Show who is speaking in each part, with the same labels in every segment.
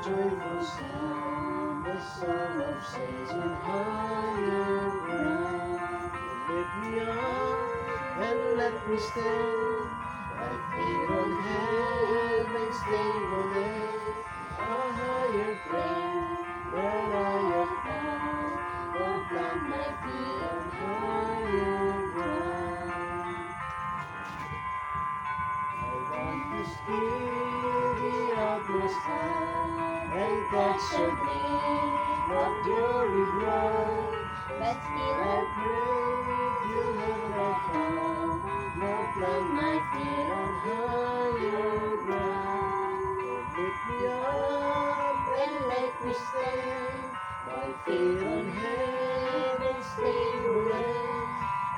Speaker 1: Joyful sound, the song of saints on higher ground. Lift me up and let me stand, my feet on heaven's tableland, a higher plane than I have found. Oh, plant my feet on higher ground. I want to steal the utmost high and catch a glimpse of glory bright. But still I pray you never found. Now plant my feet on higher ground. Oh, lift me up and let me stand, my feet on heaven's tableland,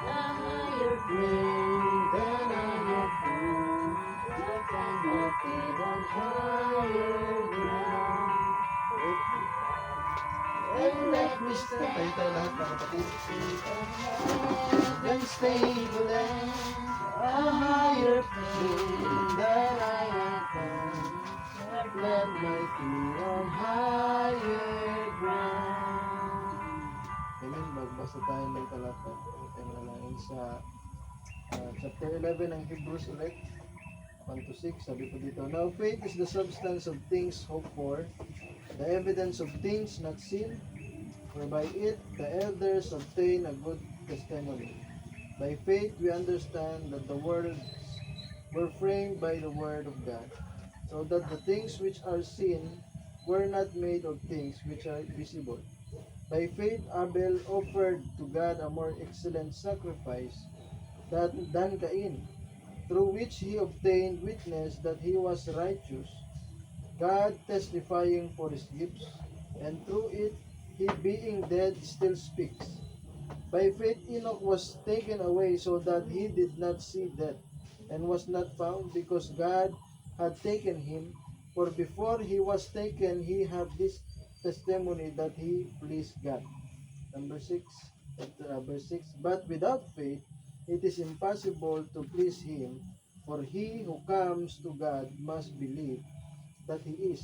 Speaker 1: a higher plane than I have found. Now plant my feet on higher ground. And let me stand. Tayo lahat mga kapatid. Then stable and a higher plane than I have found. Plant my feet on higher ground. Amen. Magbasa tayo ng talata. Tayo manalangin sa chapter 11 ng Hebrews ulit. 1-6. Sabi po dito, now faith is the substance of things hoped for, the evidence of things not seen, for by it the elders obtain a good testimony. By faith we understand that the worlds were framed by the word of God, so that the things which are seen were not made of things which are visible. By faith Abel offered to God a more excellent sacrifice than Cain, through which he obtained witness that he was righteous, God testifying for his gifts, and through it he being dead still speaks. By faith Enoch was taken away so that he did not see death, and was not found, because God had taken him. For before he was taken, he had this testimony that he pleased God. Verse 6. But without faith it is impossible to please him, for he who comes to God must believe that he is,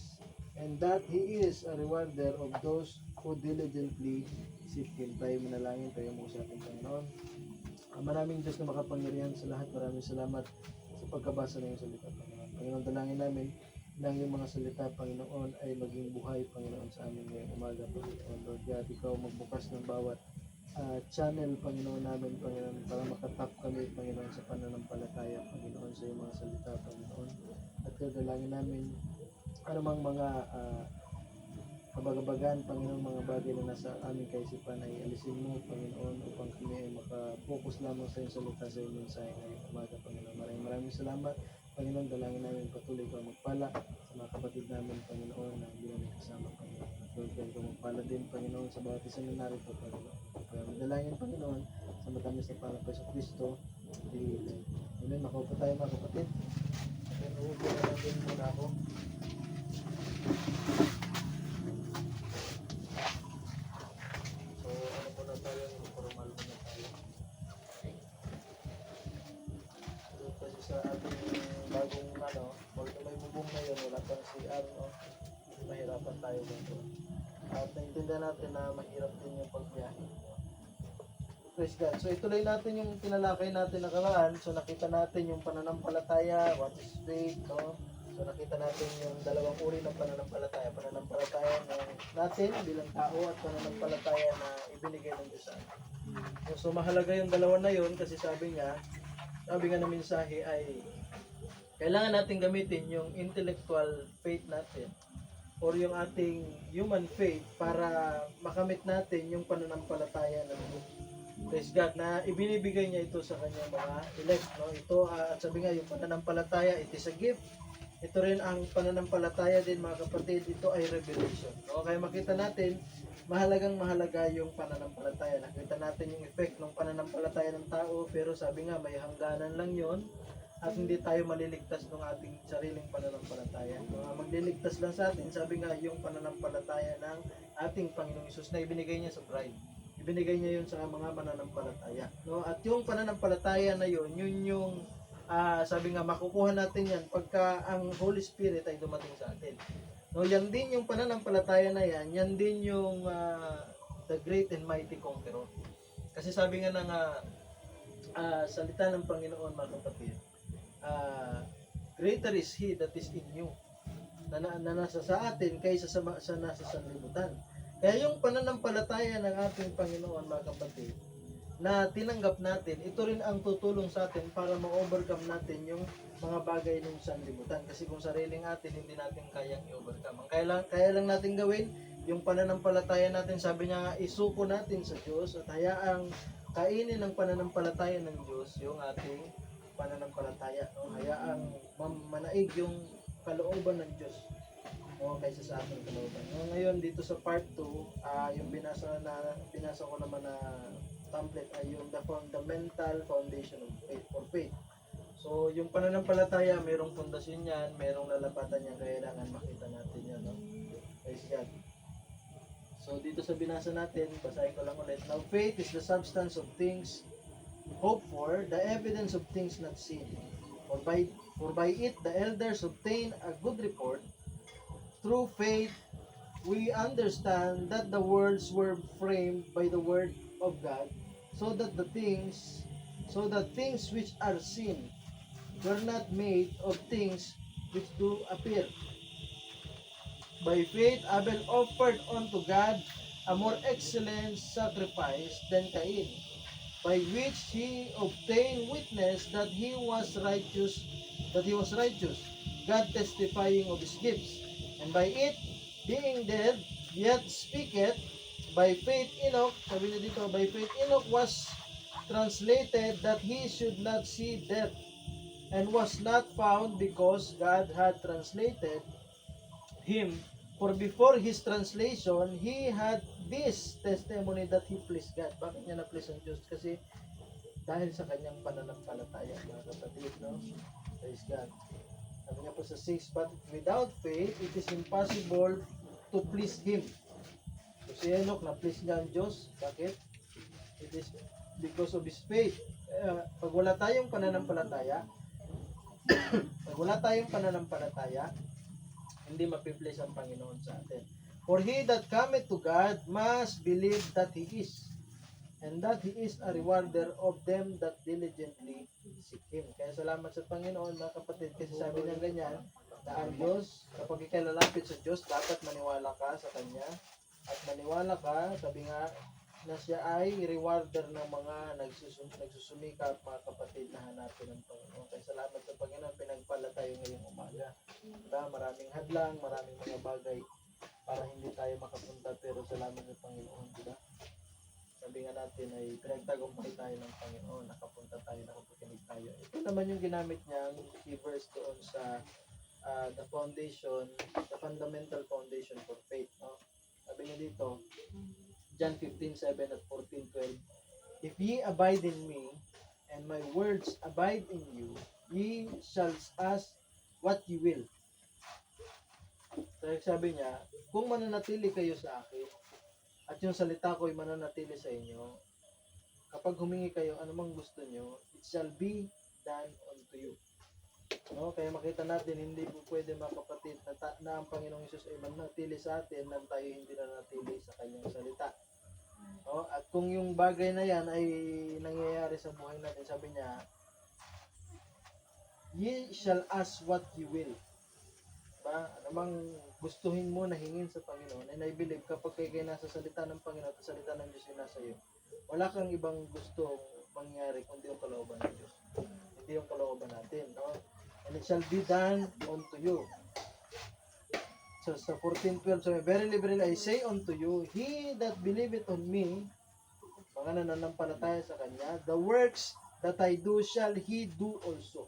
Speaker 1: and that he is a rewarder of those who diligently seek him. Tayo manalangin, tayo mo sa ating Panginoon. Maraming Diyos na makapangyarihan sa lahat, maraming salamat sa pagkabasa ng iyong salita, Panginoon. Panginoon, dalangin namin na yung mga salita, Panginoon, ay maging buhay, Panginoon, sa amin ngayong umaga, Panginoon. Lord God, ikaw magbukas ng bawat channel, Panginoon namin, Panginoon, para makatap kami, Panginoon, sa pananampalataya, Panginoon, sa iyong mga salita, Panginoon. At kadalangin namin anumang mga kabagabagan, Panginoon, mga bagay na nasa aming kaisipan ay alisin mo, Panginoon, upang kami ay makapokus lamang sa iyong salita, sa iyong mensahe ngayong umaga, Panginoon. Maraming salamat, Panginoon. Dalangin namin patuloy ka magpala sa mga kapatid namin, Panginoon, na hindi namin kasama, Panginoon. At Lord God, ka magpala din, Panginoon, sa bawat isa na narito, Panginoon. Dalangin, Panginoon, sa matamis na pangalan ng Kristo. Amen. Makaupo tayo, mga kapatid. Amen. Uupo na lang din muna ako. Sa ating bagong pag may bubong na yun, wala pang CR, mahirapan tayo dito. At naintindihan natin na mahirap din yung pagbiyahe. Praise God. So ituloy natin yung tinalakay natin nakaraan. So nakita natin yung pananampalataya, what is faith, no? So nakita natin yung dalawang uri ng pananampalataya. Pananampalataya natin bilang tao at pananampalataya na ibinigay ng Diyos sa atin. So mahalaga yung dalawa na yun kasi sabi nga ng mensahe ay kailangan natin gamitin yung intellectual faith natin
Speaker 2: or yung ating human faith para makamit natin yung pananampalataya ng Diyos. Praise God na ibinibigay niya ito sa kanyang mga elect, no? Ito at sabi nga yung pananampalataya, it is a gift. Ito rin ang pananampalataya din mga kapatid, ito ay revelation. No? Kaya makita natin mahalagang mahalaga yung pananampalataya. Nakita natin yung effect ng pananampalataya ng tao, pero sabi nga may hangganan lang yon at hindi tayo maliligtas ng ating sariling pananampalataya. Magliligtas lang sa atin, sabi nga, yung pananampalataya ng ating Panginoong Hesus na ibinigay niya sa bride. Ibinigay niya yun sa mga mananampalataya. No? At yung pananampalataya na yun, yun yung sabi nga, makukuha natin yan pagka ang Holy Spirit ay dumating sa atin. No, yan din yung pananampalataya na yan, yan din yung the great and mighty conqueror. Kasi sabi nga ng salita ng Panginoon, mga kapatid, greater is He that is in you na nasa sa atin kaysa sa nasa sanlibutan. Kaya yung pananampalataya ng ating Panginoon, mga kapatid, na tinanggap natin, ito rin ang tutulong sa atin para ma-overcome natin yung mga bagay ng sanlibutan. Kasi kung sariling atin, hindi natin kayang i-overcome. Ang kaya lang natin gawin, yung pananampalataya natin, sabi niya, isuko natin sa Diyos at hayaang kainin ng pananampalataya ng Diyos yung ating pananampalataya. No? Hayaang manaig yung kalooban ng Diyos, no? Kaysa sa ating kalooban. No? Ngayon, dito sa part 2, yung binasa ko naman na template ay yung the fundamental foundation of faith or faith. So, yung pananampalataya, mayroong pundasyon yan, mayroong lalapatan yan, kailangan makita natin yan, no? Praise God. So, dito sa binasa natin, basahin ko lang ulit. Now, faith is the substance of things hoped for, the evidence of things not seen. For by it, the elders obtain a good report. Through faith, we understand that the worlds were framed by the word of God, so that things which are seen were not made of things which do appear. By faith, Abel offered unto God a more excellent sacrifice than Cain, by which he obtained witness that he was righteous, God testifying of his gifts. And by it, being dead, yet speaketh. By faith Enoch, sabi niya dito, by faith Enoch was translated that he should not see death, and was not found because God had translated him. For before his translation, he had this testimony that he pleased God. Bakit niya na-please ang Diyos? Kasi dahil sa kanyang pananampalataya, mga kapatid, no? Praise God. Sabi niya po sa 6, but without faith, it is impossible to please Him. So si Enoch, na-please niya ang Diyos. Bakit? It is because of his faith. Pag wala tayong pananampalataya, hindi mapi-please ang Panginoon sa atin. For he that cometh to God must believe that He is, and that He is a rewarder of them that diligently seek Him. Kaya salamat sa Panginoon, mga kapatid, kasi sabi niya ganyan, na ang Diyos, kapag ikay lalapit sa Diyos, dapat maniwala ka sa Kanya, at maniwala ka, sabi nga, na siya ay rewarder ng mga nagsusumikap, mga kapatid, na hanapin ng Panginoon. Kaya salamat sa Panginoon, pinagpala tayo ngayong umaga. Diba? Maraming hadlang, maraming mga bagay para hindi tayo makapunta, pero salamat sa Panginoon. Diba? Sabi nga natin ay pinagtagumpay tayo ng Panginoon, nakapunta tayo, nakapakinig tayo. Ito naman yung ginamit niyang key verse doon sa the foundation, the fundamental foundation for faith. No? Sabi niya dito, John 15:7 at 14:12, if ye abide in me, and my words abide in you, ye shall ask what ye will. So, sabi niya, kung mananatili kayo sa akin, at yung salita ko ay mananatili sa inyo, kapag humingi kayo, anumang gusto nyo, it shall be done unto you. No? Kaya makita natin, hindi po pwede, mga kapatid, na ang Panginoong Hesus ay mananatili sa atin nang tayo hindi nanatili sa kanyang salita. No? At kung yung bagay na yan ay nangyayari sa buhay natin, sabi niya, ye shall ask what you will. Diba? Anumang gustuhin mo na hingin sa Panginoon, and I believe kapag kayo nasa salita ng Panginoon at salita ng Diyos yung nasa iyo, wala kang ibang gustong mangyari kundi yung kalooban ng Diyos. Hindi yung kalooban natin. No? And it shall be done unto you. sa 14:12 sabi, verily, verily, I say unto you, he that believeth on me, mga nananampalataya sa kanya, the works that I do shall he do also.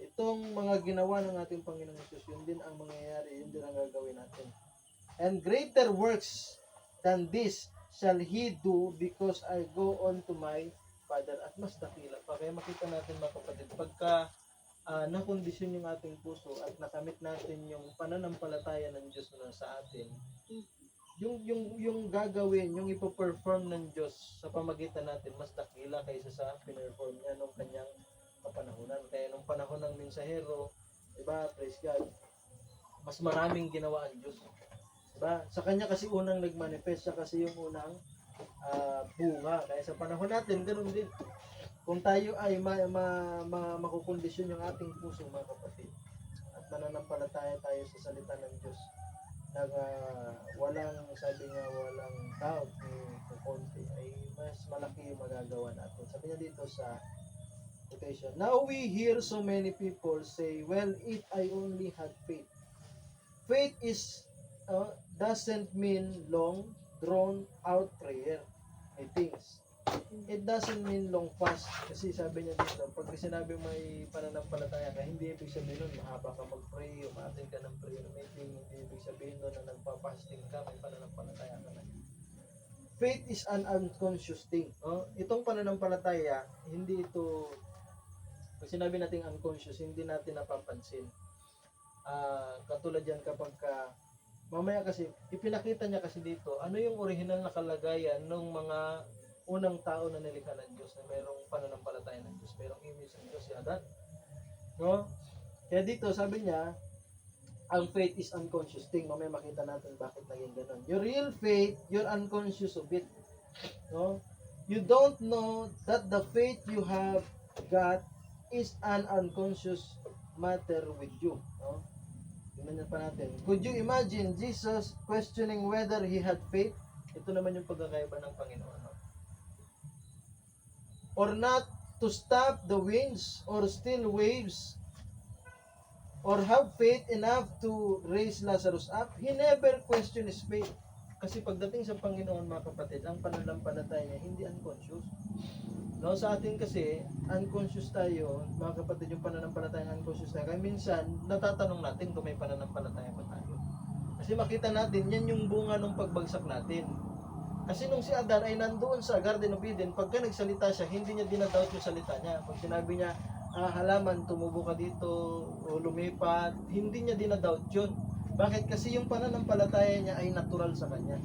Speaker 2: Itong mga ginawa ng ating Panginoong Hesus, yun din ang mangyayari, yun din ang gagawin natin. And greater works than this shall he do because I go on to my Father. At mas dakila pa. Kaya makita natin mga kapatid, pagka nakondisyon yung ating puso at nakamit natin yung pananampalataya ng Diyos na sa atin, yung gagawin, yung ipo-perform ng Diyos sa pamagitan natin, mas dakila kaysa sa pinerform niya nung kanyang kapanahunan. Kaya nung panahon ng mensahero, diba, praise God, mas maraming ginawa ang Diyos. Diba? Sa kanya kasi unang nagmanifest, siya kasi yung unang bunga. Kaya sa panahon natin, ganoon din. Kung tayo ay makukondisyon yung ating puso, mga kapatid, at mananampalataya tayo sa salita ng Diyos, na walang, sabi nga, walang doubt ni konti, ay mas malaki yung magagawa natin. Sabi niya dito sa quotation, now we hear so many people say, well, if I only had faith. Faith is doesn't mean long drawn out prayer. I think it doesn't mean long fast, kasi sabi niya dito, pag sinabi may pananampalataya ka, hindi ibig sabihin nun mahaba ka mag-pray, umatin ka ng prayer meeting, hindi ibig sabihin nun na nagpa-fasting ka, may pananampalataya ka na. Faith is an unconscious thing. Itong pananampalataya, hindi ito, pag sinabi natin unconscious, hindi natin napapansin. Katulad yan kapag mamaya kasi, ipinakita niya kasi dito, ano yung original na kalagayan ng mga unang tao na nilikha ng Diyos, na mayroong pananampalataya ng Diyos, mayroong image ng Diyos, si Adan. No? Kaya dito, sabi niya, ang faith is unconscious thing. Mamaya makita natin bakit naging ganun. Your real faith, you're unconscious of it. No? You don't know that the faith you have got is an unconscious matter with you. No? Tingnan pa natin. Could you imagine Jesus questioning whether he had faith? Ito naman yung pagkakaiba ng Panginoon. No? Or not to stop the winds or still waves, or have faith enough to raise Lazarus up. He never questioned his faith. Kasi pagdating sa Panginoon, mga kapatid, ang pananampalataya niya hindi unconscious. No, sa atin kasi, unconscious tayo, mga kapatid, yung pananampalataya unconscious tayo. Kaya minsan, natatanong natin kung may pananampalataya pa tayo. Kasi makita natin, yan yung bunga ng pagbagsak natin. Kasi nung si Adan ay nandoon sa Garden of Eden, pagka nagsalita siya, hindi niya dinadoubt yung salita niya. Pag sinabi niya, halaman, tumubo ka dito, o lumipat, hindi niya dinadoubt yun. Bakit? Kasi yung pananampalataya niya ay natural sa kanya.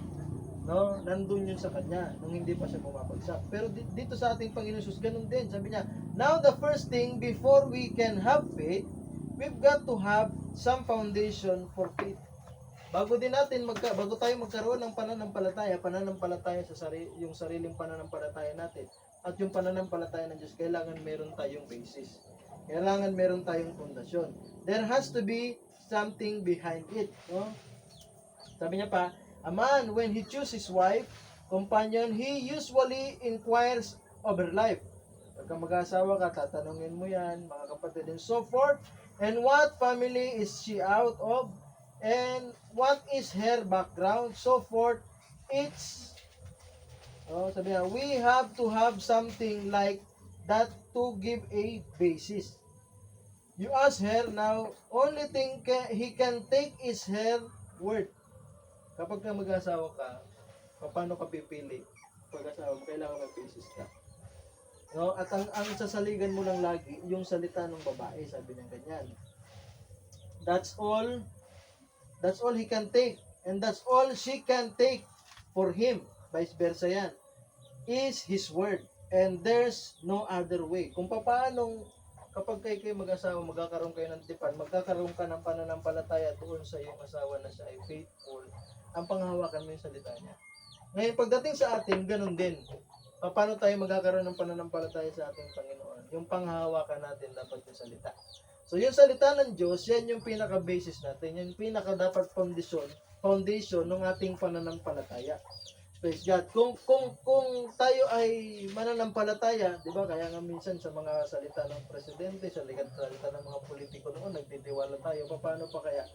Speaker 2: No, nandun yun sa kanya nung hindi pa siya bumabagsak. Pero dito sa ating Panginoon Jesus, ganun din. Sabi niya, now the first thing before we can have faith, we've got to have some foundation for faith. Bago tayo magkaroon ng pananampalataya sa yung sariling pananampalataya natin at yung pananampalataya ng Diyos, kailangan meron tayong basis. Kailangan meron tayong pundasyon. There has to be something behind it, no? Sabi niya pa, a man, when he chooses his wife, companion, he usually inquires of her life. Pagka mag-asawa ka, tatanungin mo yan, mga kapatid, and so forth. And what family is she out of? And what is her background? So forth. Sabi niya, we have to have something like that to give a basis. You ask her now, only thing he can take is her word. Kapag ka mag-asawa ka, paano ka pipili? Pag-asawa mo, kailangan mag-basis ka. No? At ang sasaligan mo lang lagi, yung salita ng babae, sabi niya ganyan. That's all he can take. And that's all she can take for him. Vice versa yan. Is his word. And there's no other way. Kung paanong kapag kayo mag-asawa, magkakaroon kayo ng tipan, magkakaroon ka ng pananampalataya doon sa iyong asawa na siya ay faithful, ang panghawakan mo yung salita niya. Ngayon, pagdating sa atin, ganun din. Paano tayo magkakaroon ng pananampalataya sa ating Panginoon? Yung panghawakan natin dapat yung salita. So, yung salita ng Diyos, yan yung pinaka-basis natin. Yung pinaka-dapat foundation ng ating pananampalataya. Praise God. Kung tayo ay mananampalataya, di ba, kaya nga minsan sa mga salita ng presidente, sa salita ng mga politiko noon, nagtitiwala tayo. Paano pa kaya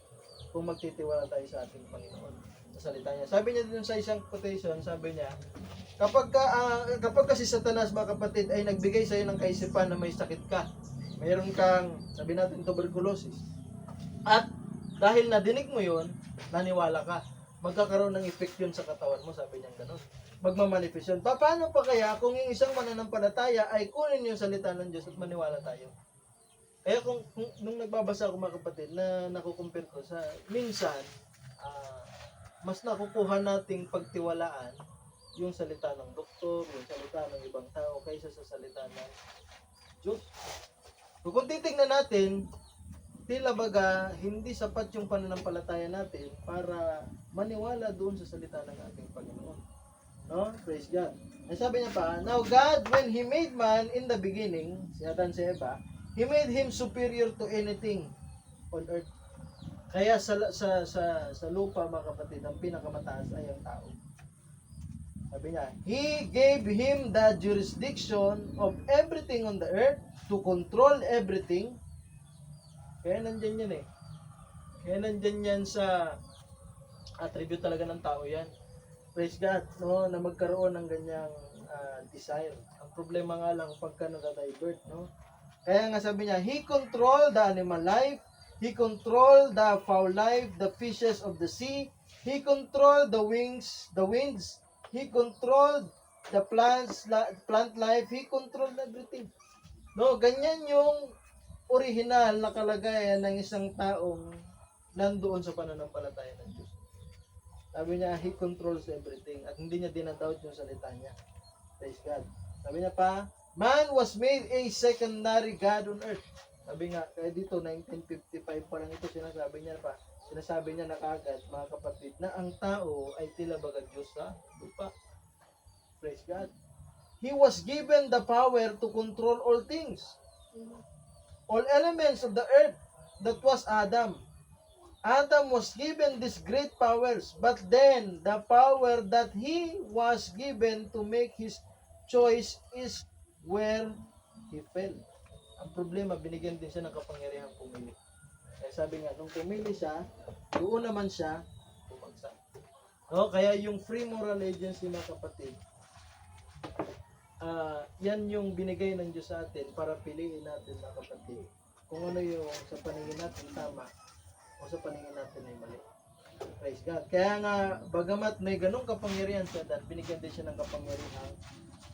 Speaker 2: kung magtitiwala tayo sa ating Panginoon, sa salita niya. Sabi niya din sa isang quotation, sabi niya, kapag kasi Satanas, mga kapatid, ay nagbigay sa iyo ng kaisipan na may sakit ka, mayroon kang, sabi natin, tuberculosis, at dahil nadinig mo yun, naniwala ka, magkakaroon ng effect yun sa katawan mo, sabi niya gano'n. Magmamanifest yun. Paano pa kaya kung yung isang mananampalataya ay kunin yung salita ng Diyos at maniwala tayo? Kaya kung nung nagbabasa ako, mga kapatid, na nakukumpir ko sa minsan, mas nakukuha nating pagtiwalaan yung salita ng doktor, yung salita ng ibang tao kaysa sa salita ng Diyos. Kung titignan natin, tila baga hindi sapat yung pananampalataya natin para maniwala doon sa salita ng ating Panginoon. No? Praise God. Ay sabi niya pa, now God, when He made man in the beginning, si Adan si Eva, He made him superior to anything on earth. Kaya sa lupa, mga kapatid, ang pinakamataas ay ang tao. Sabi niya, He gave him the jurisdiction of everything on the earth to control everything. Kaya nandyan yan eh. Kaya nandyan yan sa attribute talaga ng tao yan. Praise God, no, na magkaroon ng ganyang desire. Ang problema nga lang pagka nag-divert, no? Kaya nga sabi niya, He controlled the animal life, He controlled the fowl life, the fishes of the sea, He controlled the winds, He controlled the plant life, He controlled everything. No, ganyan yung original na kalagayan ng isang taong nandoon sa pananampalataya ng Diyos. Sabi niya, He controls everything at hindi niya dinadoubt yung salita niya. Praise God. Sabi niya pa, man was made a secondary God on earth. Sabi nga, kaya dito, 1955 pa lang ito, sinasabi niya na kagad, mga kapatid, na ang tao ay tila baga Diyos sa lupa. Praise God. He was given the power to control all things. All elements of the earth. That was Adam. Adam was given these great powers, but then the power that he was given to make his choice is where he fell. Ang problema, binigyan din siya ng kapangyarihang pumili. Kaya sabi nga, nung pumili siya, doon naman siya bumagsak. No? Kaya yung free moral agency, mga kapatid, yan yung binigay ng Diyos sa atin para piliin natin, mga kapatid, kung ano yung sa paningin natin tama o sa paningin natin ay mali. Praise God. Kaya nga, bagamat may ganong kapangyarihan siya, dan binigyan din siya ng kapangyarihang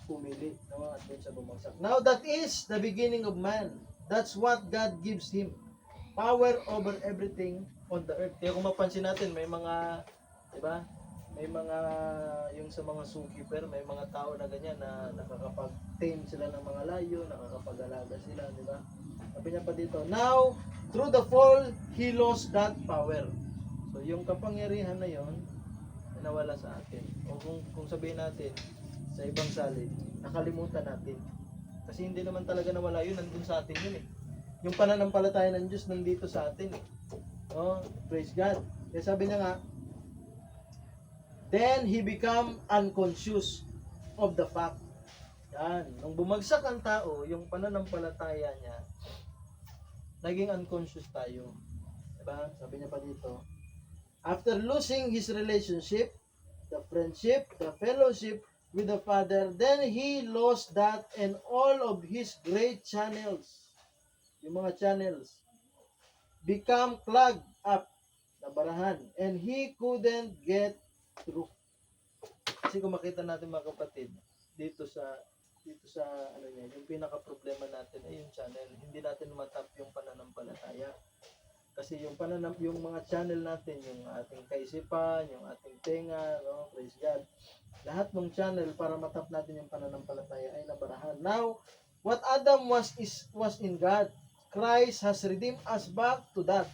Speaker 2: pumili, no? At doon siya bumagsak. Now that is the beginning of man. That's what God gives him. Power over everything on the earth. Kaya kung mapansin natin, may mga, di ba? May mga, yung sa mga zookeeper, may mga tao na ganyan na nakakapag-tame sila ng mga layo, nakakapag-alaga sila, di ba? Sabi niya pa dito, now, through the fall, he lost that power. So, yung kapangyarihan na yon, nawala sa atin. O kung sabihin natin, sa ibang salin, nakalimutan natin. Kasi hindi naman talaga nawala yun, nandun sa atin yun eh. Yung pananampalataya ng Diyos nandito sa atin eh. Oh, praise God. Kaya sabi niya nga, then he become unconscious of the fact. Yan. Nung bumagsak ang tao, yung pananampalataya niya, naging unconscious tayo. Diba? Sabi niya pa dito, after losing his relationship, the friendship, the fellowship with the Father, then he lost that and all of his great channels. Yung mga channels become clogged up, nabarahan, and he couldn't get through. Kasi kung makita natin, mga kapatid, dito sa ano niya, yung pinaka problema natin ay yung channel. Hindi natin matap yung pananampalataya. Kasi yung mga channel natin, yung ating kaisipan, yung ating tenga, no? Praise God. Lahat ng channel para matap natin yung pananampalataya ay nabarahan. Now, what Adam was in God. Christ has redeemed us back to that.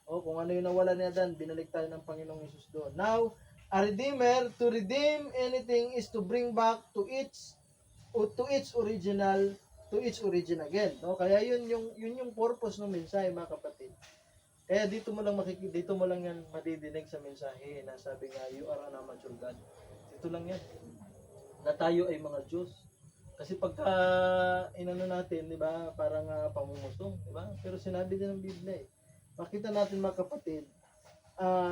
Speaker 2: O kung ano yung nawala ni Adan, binalik tayo ng Panginoong Hesus doon. Now, a redeemer, to redeem anything is to bring back to its origin again. No? Kaya yun yung purpose ng mensahe, mga kapatid. Kaya dito mo lang yan madidinig sa mensahe na sabi nga, you are an amateur God. Ito lang yan. Na tayo ay mga Diyos. Kasi pagka inano natin, di ba, parang pamumusong, di ba? Pero sinabi din ng Biblia eh. Makita natin, mga kapatid,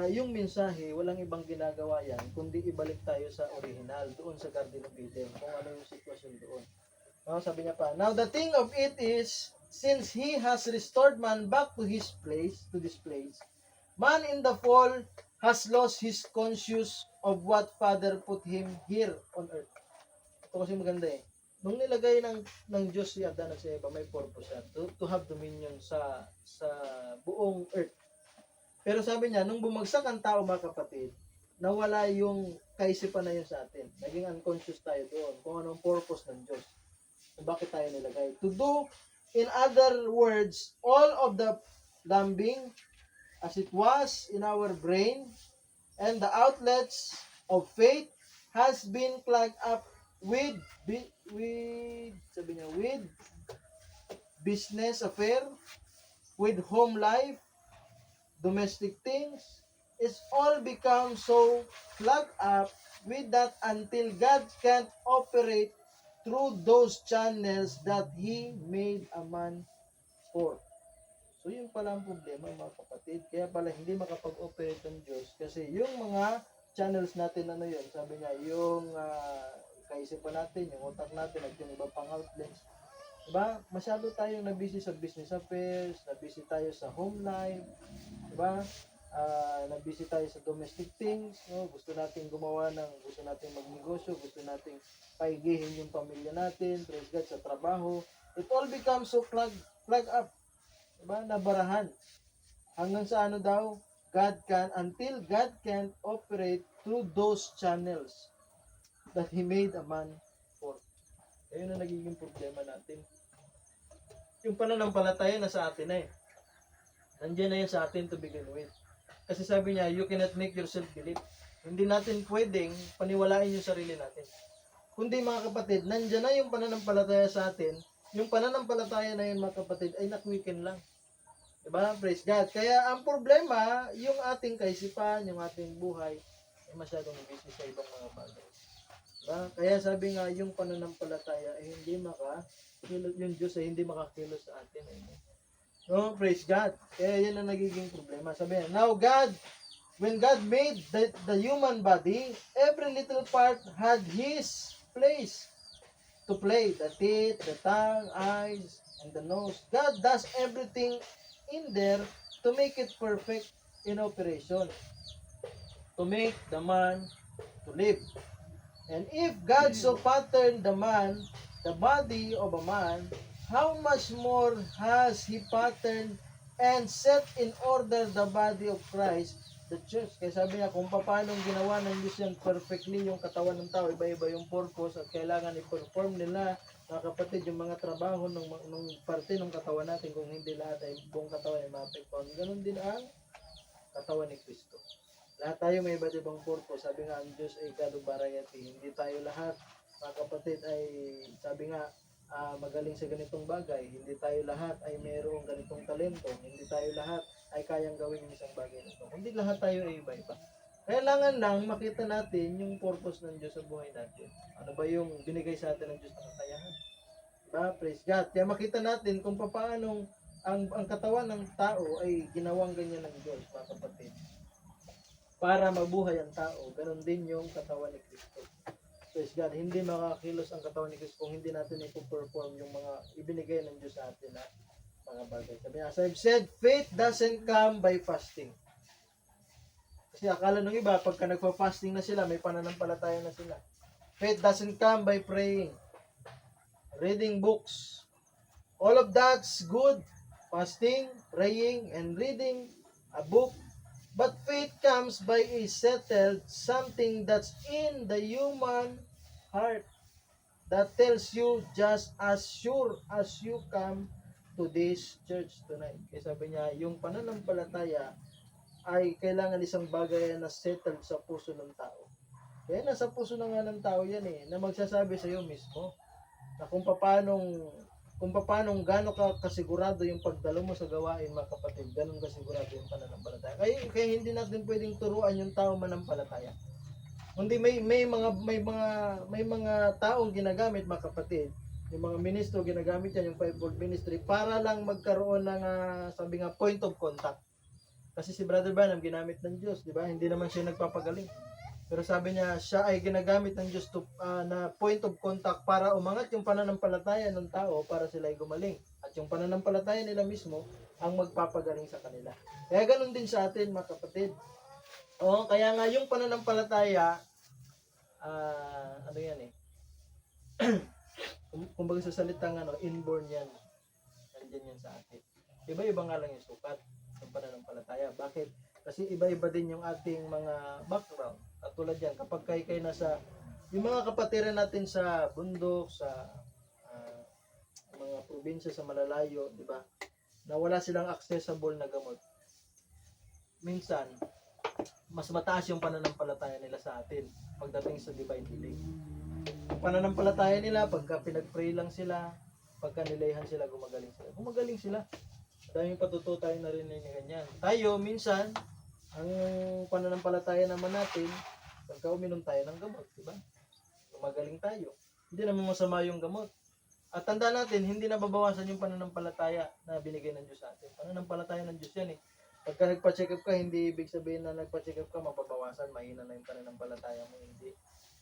Speaker 2: yung mensahe, walang ibang ginagawa yan, kundi ibalik tayo sa original, doon sa Garden of Eden, kung ano yung sitwasyon doon. Sabi niya pa, now the thing of it is, since He has restored man back to his place, to this place, man in the fall has lost his conscious of what Father put him here on earth. Ito kasi maganda eh. Nung nilagay ng Diyos si Adan at si Eva, may purpose yan, to have dominion sa buong earth. Pero sabi niya, nung bumagsak ang tao mga kapatid, nawala yung kaisipan na yun sa atin. Naging unconscious tayo doon kung anong purpose ng Diyos. Kung bakit tayo nilagay. To do, in other words, all of the lambing as it was in our brain and the outlets of faith has been clogged up with business affair, with home life, domestic things. It's all become so plugged up with that until God can't operate through those channels that He made a man for. So yun pala ang problema mga kapatid. Kaya pala hindi makapag-operate ang Diyos kasi yung mga channels natin yun, sabi niya, yung kaisipan natin, yung utak natin at yung iba pang outlets. Diba? Masyado tayong nabisi sa business affairs, nabisi tayo sa home life, diba? Nabisi tayo sa domestic things, no? Gusto natin gusto natin magnegosyo, gusto natin paigihin yung pamilya natin, praise God, sa trabaho. It all becomes so plug up. Diba? Nabarahan. Hanggang sa daw, until God can operate through those channels that He made a man for. Ayun ang nagiging problema natin. Yung pananampalataya na sa atin na eh. Nandiyan na yan sa atin to begin with. Kasi sabi niya, you cannot make yourself believe. Hindi natin pwedeng paniwalain yung sarili natin. Kundi mga kapatid, nandiyan na yung pananampalataya sa atin. Yung pananampalataya na yun mga kapatid ay nakwiken lang. Diba? Praise God. Kaya ang problema, yung ating kaisipan, yung ating buhay, ay masyadong busy sa ibang mga bagay. Diba? Kaya sabi nga, yung pananampalataya ay yung Diyos ay hindi makakilos sa atin. No, praise God. Kaya yan ang nagiging problema. Sabi niya, now God, when God made the human body, every little part had His place to play. The teeth, the tongue, eyes, and the nose. God does everything in there to make it perfect in operation. To make the man to live. And if God so patterned the body of a man, how much more has He patterned and set in order the body of Christ, the church? Kaya sabi niya, kung paano ginawa ng Diyos yan perfectly yung katawan ng tao, iba-iba yung purpose at kailangan i-perform nila, mga kapatid, yung mga trabaho ng parte ng katawan natin, kung hindi lahat ay buong katawan ay maapektuhan. Ganun din ang katawan ni Kristo. Lahat tayo may iba't ibang purpose. Sabi nga, ang Diyos ay God of variety. Hindi tayo lahat, mga kapatid, ay sabi nga, magaling sa ganitong bagay. Hindi tayo lahat ay mayroong ganitong talento. Hindi tayo lahat ay kayang gawin yung isang bagay nito. Hindi lahat tayo ay iba-iba. Kailangan lang makita natin yung purpose ng Diyos sa buhay natin. Ano ba yung binigay sa atin ng Diyos na kakayahan? Diba? Praise God. Kaya makita natin kung paano ang katawan ng tao ay ginawang ganyan ng Diyos, mga kapatid. Para mabuhay ang tao, ganun din yung katawan ni Kristo. Praise God. Hindi makakilos ang katawan ni Kristo kung hindi natin ipo-perform yung mga ibinigay ng Diyos sa atin na mga bagay. Sabi niya, as I've said, faith doesn't come by fasting. Kasi akala ng iba, pagka nagpa-fasting na sila, may pananampalataya na sila. Faith doesn't come by praying, reading books. All of that's good. Fasting, praying, and reading a book. But faith comes by a settled something that's in the human heart that tells you just as sure as you come to this church tonight. Kaya sabi niya, yung pananampalataya ay kailangan isang bagay na settled sa puso ng tao. Kaya nasa puso na nga ng tao yan na magsasabi sa iyo mismo na kung paano gaano ka kasigurado yung pagdalo mo sa gawain, mga kapatid, ganun kasigurado yung pananampalataya. Kaya hindi natin pwedeng turuan yung tao manampalataya. Kundi may mga taong ginagamit, mga kapatid, yung mga ministro ginagamit yan, yung fivefold ministry, para lang magkaroon ng sabi nga point of contact. Kasi si Brother Branham ginamit ng Diyos, di ba? Hindi naman siya nagpapagaling. Pero sabi niya, siya ay ginagamit ng Diyos na point of contact para umangat yung pananampalataya ng tao para sila ay gumaling. At yung pananampalataya nila mismo ang magpapagaling sa kanila. Kaya ganun din sa atin, mga kapatid. O, kaya nga yung pananampalataya, ano yan eh, kumbaga sa salitang inborn yan. Nandiyan yan sa atin. Iba-iba nga lang yung sukat ng pananampalataya. Bakit? Kasi iba-iba din yung ating mga background. At tulad yan, kapag kayo nasa, yung mga kapatiran natin sa bundok, sa mga probinsya sa malalayo, di ba? Na wala silang accessible na gamot. Minsan, mas mataas yung pananampalataya nila sa atin pagdating sa divine healing. Yung pananampalataya nila, pagka pinag-pray lang sila, pagka nilayhan sila, gumagaling sila. Gumagaling sila. Daming patuto tayo narinig na ganyan. Tayo, minsan, ang pananampalataya naman natin, pagka uminom tayo ng gamot, di ba? Gumagaling tayo. Hindi naman masama yung gamot. At tanda natin, hindi nababawasan yung pananampalataya na binigay ng Diyos sa atin. Pananampalataya ng Diyos yan eh. Pagka nagpa-check up ka, hindi ibig sabihin na nagpa-check up ka, mababawasan, mahina na yung pananampalataya mo. Hindi.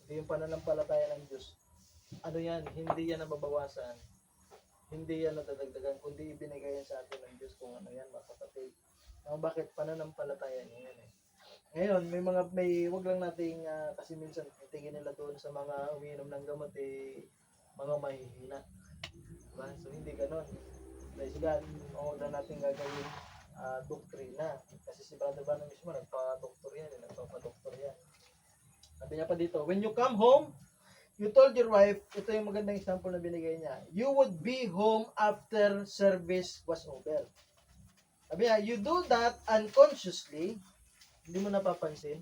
Speaker 2: Hindi yung pananampalataya ng Diyos. Ano yan? Hindi yan nababawasan. Hindi yan nadadagdagan, kundi ibinigay yan sa atin ng Diyos kung ano yan, mga kapatid. Bakit? Pananampalataya niya yan eh. Ngayon, wag lang nating, kasi minsan, tingin nila doon sa mga umiinom ng gamot eh, mga mahihina. Diba? So, hindi ganon. Praise God. Huwag na natin gagawin doktrina. Kasi si Brother Branham mismo, nagpa-doktor yan. Nagpa-doktor yan. Sabi niya pa dito, when you come home, you told your wife, ito yung magandang example na binigay niya, you would be home after service was over. Sabi niya, you do that unconsciously, hindi mo napapansin.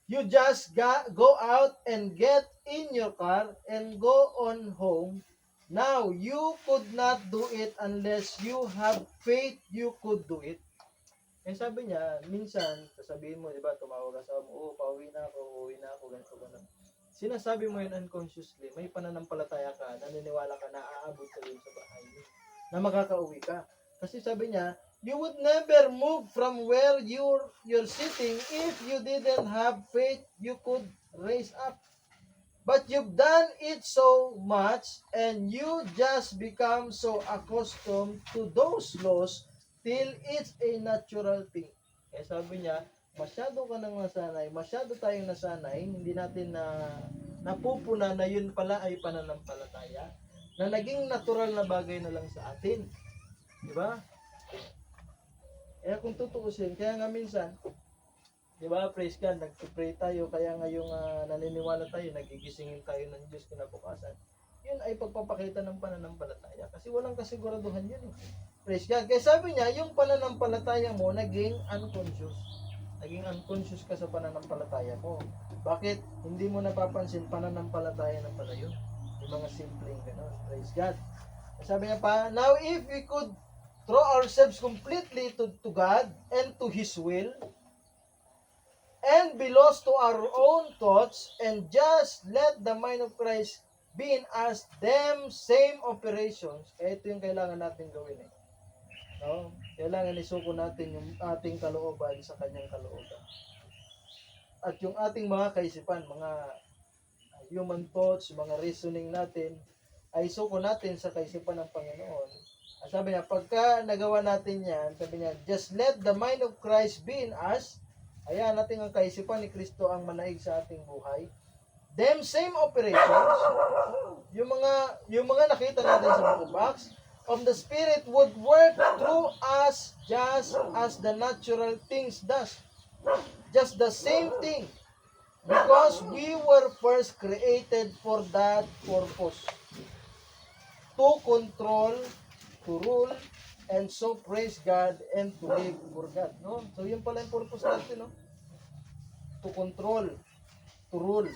Speaker 2: You just go out and get in your car and go on home. Now, you could not do it unless you have faith you could do it. Eh sabi niya, minsan, sasabihin mo, di ba, tumawag ka sa mo, pauwi na ako, ganito, ganun. Sinasabi mo yun unconsciously, may pananampalataya ka, naniniwala ka na aabot ka yun sa bahay mo, na makakauwi ka. Kasi sabi niya, you would never move from where you're sitting if you didn't have faith you could raise up. But you've done it so much and you just become so accustomed to those laws till it's a natural thing. Kaya sabi niya, masyado ka nang nasanay, masyado tayong nasanay, hindi natin napupuna na yun pala ay pananampalataya, na naging natural na bagay na lang sa atin. Di ba? Kaya kung tutuusin, kaya nga minsan, di ba, praise God, nag-pray tayo, kaya nga yung naniniwala tayo, nagigisingin tayo ng Diyos kinabukasan, yun ay pagpapakita ng pananampalataya. Kasi walang kasiguraduhan yun eh. Praise God. Kaya sabi niya, yung pananampalataya mo, naging unconscious. Naging unconscious ka sa pananampalataya mo. Bakit? Hindi mo napapansin, pananampalataya na pala yun. Yung mga simpleng gano'n. Praise God. Kaya sabi niya pa, now if we could throw ourselves completely to God and to His will, and be lost to our own thoughts, and just let the mind of Christ be in us, them same operations. Kaya ito yung kailangan natin gawin eh. No? Kailangan isuko natin yung ating kalooban sa kanyang kalooban. At yung ating mga kaisipan, mga human thoughts, mga reasoning natin, ay isuko natin sa kaisipan ng Panginoon. At sabi niya, pagka nagawa natin yan, sabi niya, just let the mind of Christ be in us. Ayan, natin ang kaisipan ni Kristo ang manaig sa ating buhay. Them same operations, yung mga nakita natin sa book of Acts, of the Spirit would work through us just as the natural things does. Just the same thing. Because we were first created for that purpose. To control, to rule, and so praise God and to live for God. No? So yun pala yung purpose natin. No? To control, to rule,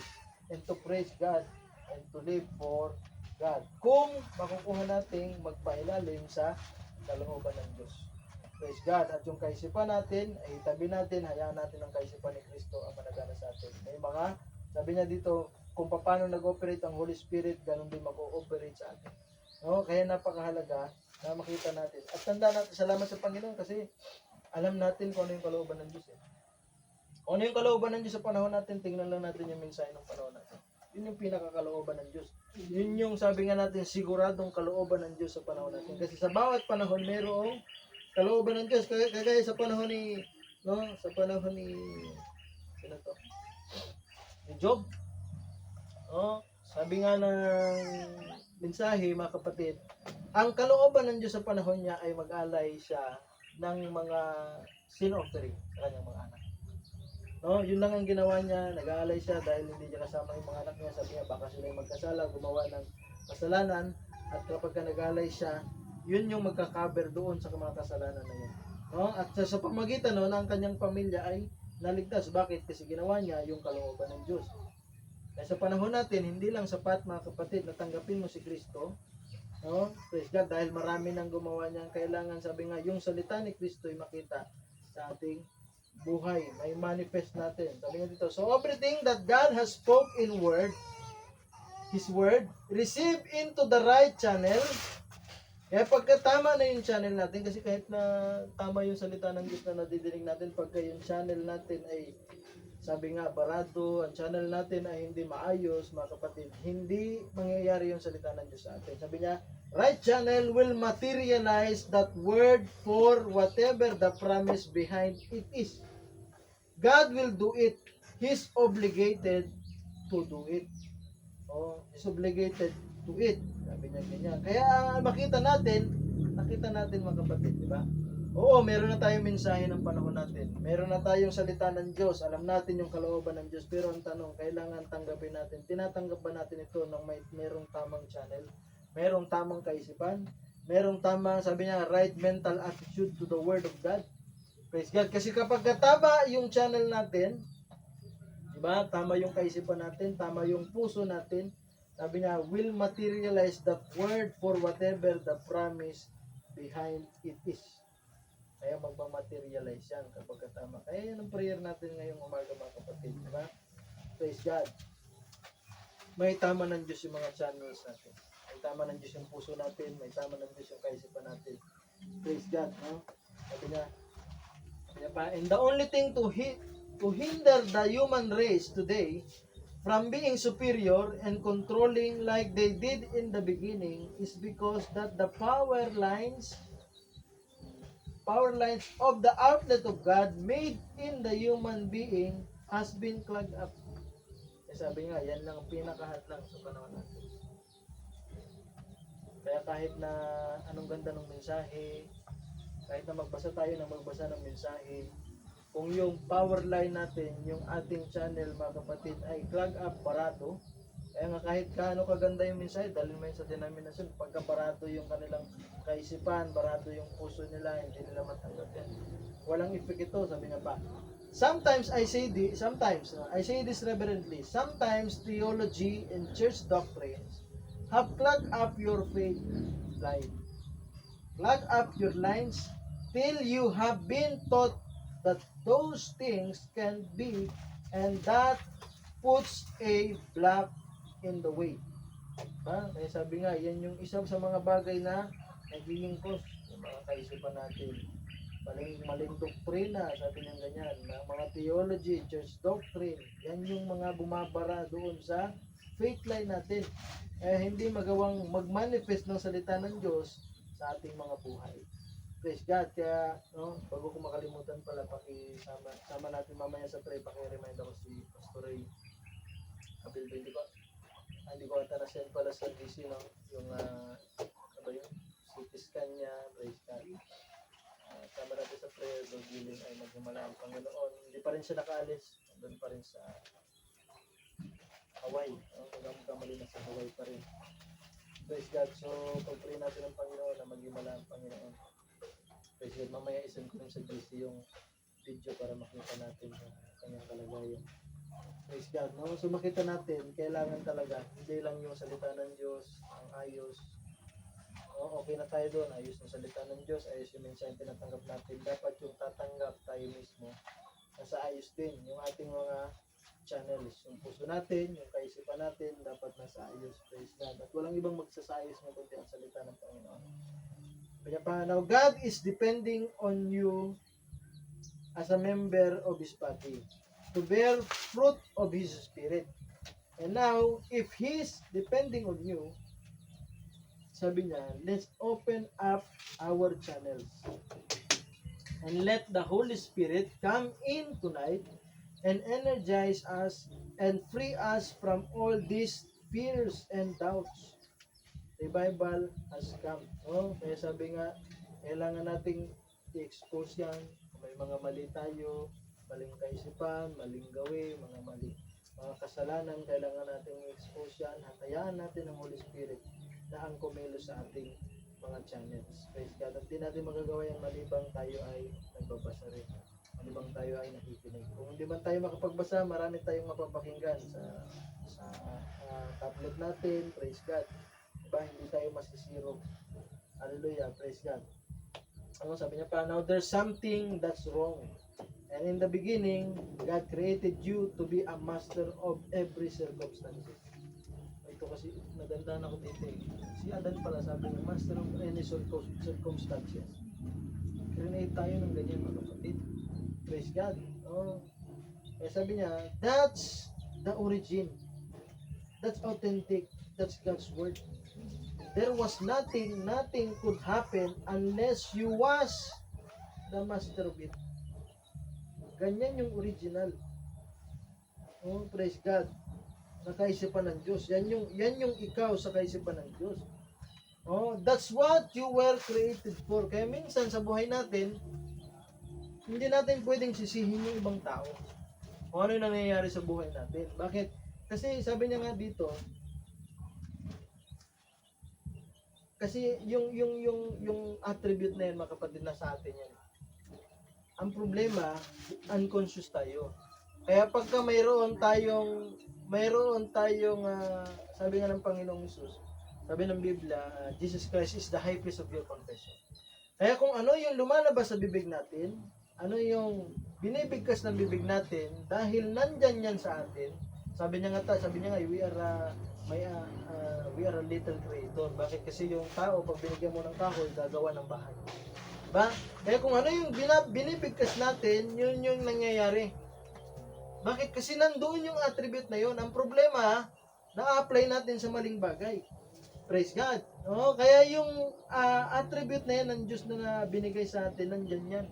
Speaker 2: and to praise God and to live for God. Kung makukuha nating magpailalim sa kalooban ng Diyos. Praise God. At yung kaisipan natin, ay itabi natin, hayaan natin ang kaisipan ni Kristo ang managana sa atin. May mga, sabi niya dito, kung paano nag-operate ang Holy Spirit, ganun din mag-ooperate sa atin. No? Kaya napakahalaga na makita natin. At tanda natin, salamat sa Panginoon kasi alam natin kung ano yung kalooban ng Diyos eh. Kung ano yung kalooban ng Diyos sa panahon natin, tingnan lang natin yung mensahe ng panahon natin. Yun yung pinakakalooban ng Diyos. Yun yung sabi nga natin, siguradong kalooban ng Diyos sa panahon natin. Kasi sa bawat panahon, mayroong kalooban ng Diyos. Kagaya sa panahon ni, no, sa panahon ni, sino to? Ni Job. Oh, sabi nga ng mensahe, mga kapatid, ang kalooban ng Diyos sa panahon niya ay mag-alay siya ng mga sin offering sa kanyang mga anak. No, yun lang ang ginawa niya, nag-aalay siya dahil hindi niya kasama yung mga anak niya. Sabi niya, baka sila yung magkasala, gumawa ng kasalanan, at kapag ka nag-aalay siya, yun yung magka-cover doon sa mga kasalanan na yun. No? At sa pamagitan noon, ang kanyang pamilya ay naligtas. Bakit? Kasi ginawa niya yung kalooban ng Diyos. Kaya sa panahon natin, hindi lang sapat mga kapatid na tanggapin mo si Kristo. No? Praise God, dahil marami nang gumawa niya. Kailangan, sabi nga, yung salita ni Kristo ay makita sa ating buhay. May manifest natin. Sabi nga dito, so everything that God has spoke in word, His word, receive into the right channel. Kaya pagka tama na yung channel natin, kasi kahit na tama yung salita ng Diyos na nadidinig natin, pagka yung channel natin ay, sabi nga, barado, ang channel natin ay hindi maayos, mga kapatid, hindi mangyayari yung salita ng Diyos sa atin. Sabi niya, right channel will materialize that word for whatever the promise behind it is. God will do it. He's obligated to do it. Oh, he's obligated to it. Sabi niya ganyan. Kaya nakita natin mga kapatid, di ba? Oo, meron na tayong mensahe ng panahon natin. Meron na tayong salita ng Diyos. Alam natin yung kalooban ng Diyos. Pero ang tanong, kailangan tanggapin natin. Tinatanggap ba natin ito ng merong tamang channel? Merong tamang kaisipan? Merong tamang, sabi niya, right mental attitude to the Word of God? Praise God. Kasi kapag tama yung channel natin, di ba? Tama yung kaisipan natin, tama yung puso natin, sabi niya, will materialize the word for whatever the promise behind it is. Kaya magmamaterialize yan kapag tama. Kaya yan ang prayer natin ngayong umaga mga kapatid. Di ba? Praise God. May tama ng Diyos yung mga channels natin. May tama ng Diyos yung puso natin. May tama ng Diyos yung kaisipan natin. Praise God. No? Sabi niya, and the only thing to hinder the human race today from being superior and controlling like they did in the beginning is because that the power lines of the outlet of God made in the human being has been clogged up. Sabi nga, yan lang ang pinakahadlang sa panahon natin. Kaya kahit na anong ganda ng mensahe, kahit na magbasa tayo ng mensahe, kung yung power line natin, yung ating channel mga kapatid ay clog up, barado, kaya nga kahit kaano kaganda yung mensahe, dahil mo yun sa denominasyon, pagka barado yung kanilang kaisipan, barado yung puso nila, hindi nila matanggap yan. Walang effect ito, sabi nga pa. Sometimes I say this reverently, sometimes theology and church doctrines have clogged up your faith line. Clog up your lines till you have been taught that those things can be, and that puts a block in the way. Kaya sabi nga, yan yung isa sa mga bagay na nagiging cause ng mga kaisipan natin. Maling doktrina, sabi niya ganyan, mga theology, church doctrine, yan yung mga bumabara doon sa faith line natin. Hindi magawang mag-manifest ng salita ng Diyos sa ating mga buhay. Praise God. Kaya, no, bago ko makalimutan pala, sama natin mamaya sa pray, paki-remind ako si Pastor Ray. Hindi ko ata na-send pala sa DC, no? Yung, ano yun? CT scan niya, praise God. Sama natin sa prayer, Lord willing, ay maghimala ang Panginoon. Hindi pa rin siya nakaalis. Nandun pa rin sa Hawaii. Kamali na sa Hawaii pa rin. Praise God. So, pag-pray natin ang Panginoon na maghimala ang Panginoon. Praise God. Mamaya isend ko rin sa GC yung video para makita natin ang kanyang kalagayan. Praise God. No? So, makita natin, kailangan talaga, hindi lang yung salita ng Diyos, ang ayos. Okay na tayo doon, ayos ng salita ng Diyos, ayos yung mensahe tinatanggap natin. Dapat yung tatanggap tayo mismo, nasa ayos din. Yung ating mga channels, yung puso natin, yung kaisipan natin, dapat nasa ayos. Praise God. At walang ibang magsasayos mo kundi ang salita ng Panginoon. Kaya pa, now God is depending on you as a member of his body, to bear fruit of his spirit. And now, if he's depending on you, sabi niya, let's open up our channels and let the Holy Spirit come in tonight and energize us and free us from all these fears and doubts. Revival has come. Oh, kaya sabi nga, kailangan nating i-expose yan. Kung may mga mali tayo, maling kaisipan, maling gawin, mga kasalanan, kailangan nating i-expose yan. Hatayaan natin ang Holy Spirit na ang kumilos sa ating mga channels. Praise God. At di natin magagawa yan malibang tayo ay nagbabasa rin. Malibang tayo ay nakikinig. Kung hindi man tayo makapagbasa, marami tayong mapapakinggan sa tablet natin. Praise God. Diba? Hindi tayo masisiro. Hallelujah. Praise God. Ano sabi niya pa? Now there's something that's wrong. And in the beginning, God created you to be a master of every circumstances. Ito kasi naganda na ako dito eh. Si Adan pala sabi niya, master of any circumstances. Create tayo ng ganyan mga kapatid. Praise God. Oh. Kaya sabi niya, that's the origin. That's authentic. That's God's word. There was nothing could happen unless you was the master of it. Ganyan yung original. Oh, praise God. Sa kaisipan ng Diyos. Yan yung ikaw sa kaisipan ng Diyos. Oh, that's what you were created for. Kaya minsan sa buhay natin, hindi natin pwedeng sisihin yung ibang tao. Kung ano yung nangyayari sa buhay natin. Bakit? Kasi sabi niya nga dito, kasi yung attribute na yan, mga kapatid, na sa atin yan. Ang problema, unconscious tayo. Kaya pagka mayroon tayong sabi nga ng Panginoong Hesus, sabi ng Biblia, Jesus Christ is the high priest of your confession. Kaya kung ano yung lumalabas sa bibig natin, ano yung binibigkas ng bibig natin, dahil nandyan yan sa atin, sabi niya nga, we are a little creator. Bakit? Kasi yung tao, pag binigyan mo ng kahoy, gagawa ng bahay. Diba? Kaya kung ano yung binibigkas natin, yun yung nangyayari. Bakit? Kasi nandoon yung attribute na yun. Ang problema, na-apply natin sa maling bagay. Praise God. Oh, kaya yung attribute na yan ng Diyos na binigay sa atin, nandyan yan.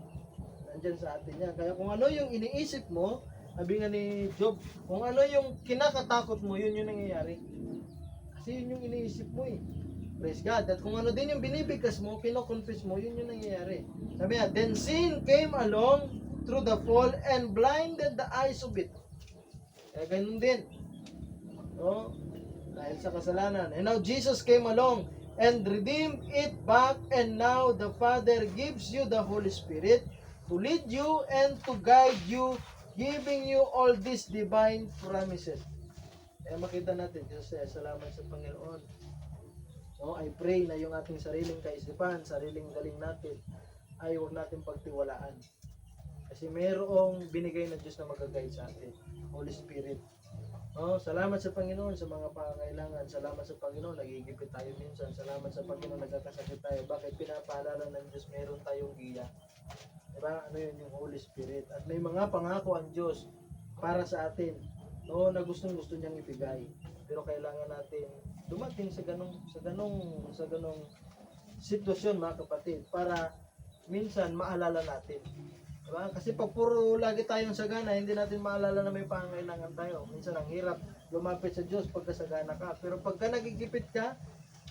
Speaker 2: Nandyan sa atin yan. Kaya kung ano yung iniisip mo, sabi nga ni Job, kung ano yung kinakatakot mo, yun yung nangyayari. Kasi yun yung iniisip mo eh. Praise God. At kung ano din yung binibigkas mo, kinoconfess mo, yun yung nangyayari. Sabi nga, then sin came along through the fall and blinded the eyes of it. Kaya ganun din. No? Dahil sa kasalanan. And now Jesus came along and redeemed it back, and now the Father gives you the Holy Spirit to lead you and to guide you, giving you all these divine promises. Kaya makita natin, Diyos, salamat sa Panginoon. No, I pray na yung ating sariling kaisipan, sariling galing natin, ay huwag natin pagtiwalaan. Kasi mayroong binigay na Diyos na mag-guide sa atin, Holy Spirit. No, salamat sa Panginoon sa mga pangangailangan. Salamat sa Panginoon, nagigipit tayo minsan. Salamat sa Panginoon, nagkakasakit tayo. Bakit? Pinapaalala ng Diyos, meron tayong giya. Diba? Ano yun? Yung Holy Spirit. At may mga pangako ang Diyos para sa atin. No, na gustong niyang ibigay. Pero kailangan natin dumating sa ganong sitwasyon, mga kapatid, para minsan maalala natin. Diba? Kasi pag puro lagi tayong sagana, hindi natin maalala na may pangangailangan tayo. Minsan ang hirap lumapit sa Diyos pagka sagana ka. Pero pagka nagigipit ka,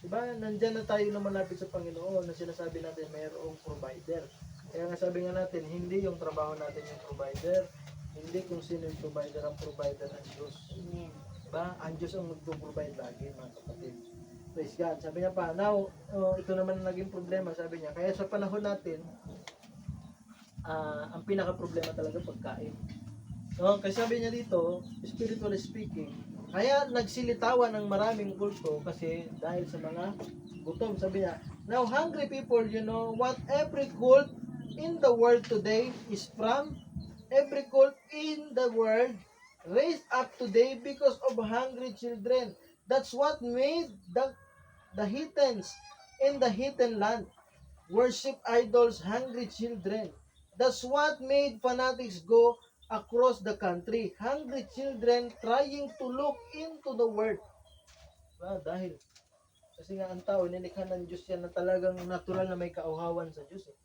Speaker 2: diba, nandyan na tayo na malapit sa Panginoon, na sinasabi natin mayroong provider. Kaya nga sabi nga natin, hindi yung trabaho natin yung provider, hindi kung sino yung provider, ang provider ang Diyos. Diba? Ang Diyos ang magpo-provide lagi, mga kapatid. Praise God. Sabi niya pa, now, ito naman ang naging problema, sabi niya. Kaya sa panahon natin, ang pinaka-problema talaga pagkain. No? Kasi sabi niya dito, spiritually speaking, kaya nagsilitawan ng maraming kulto kasi dahil sa mga gutom. Sabi niya, now hungry people, you know what every cult in the world today is from? Every cult in the world raised up today because of hungry children. That's what made the heathens in the heathen land worship idols, hungry children. That's what made fanatics go across the country. Hungry children trying to look into the Word. Dahil kasi nga ang tao, nilikha ng Diyos yan na talagang natural na may kauhawan sa Diyos. Eh.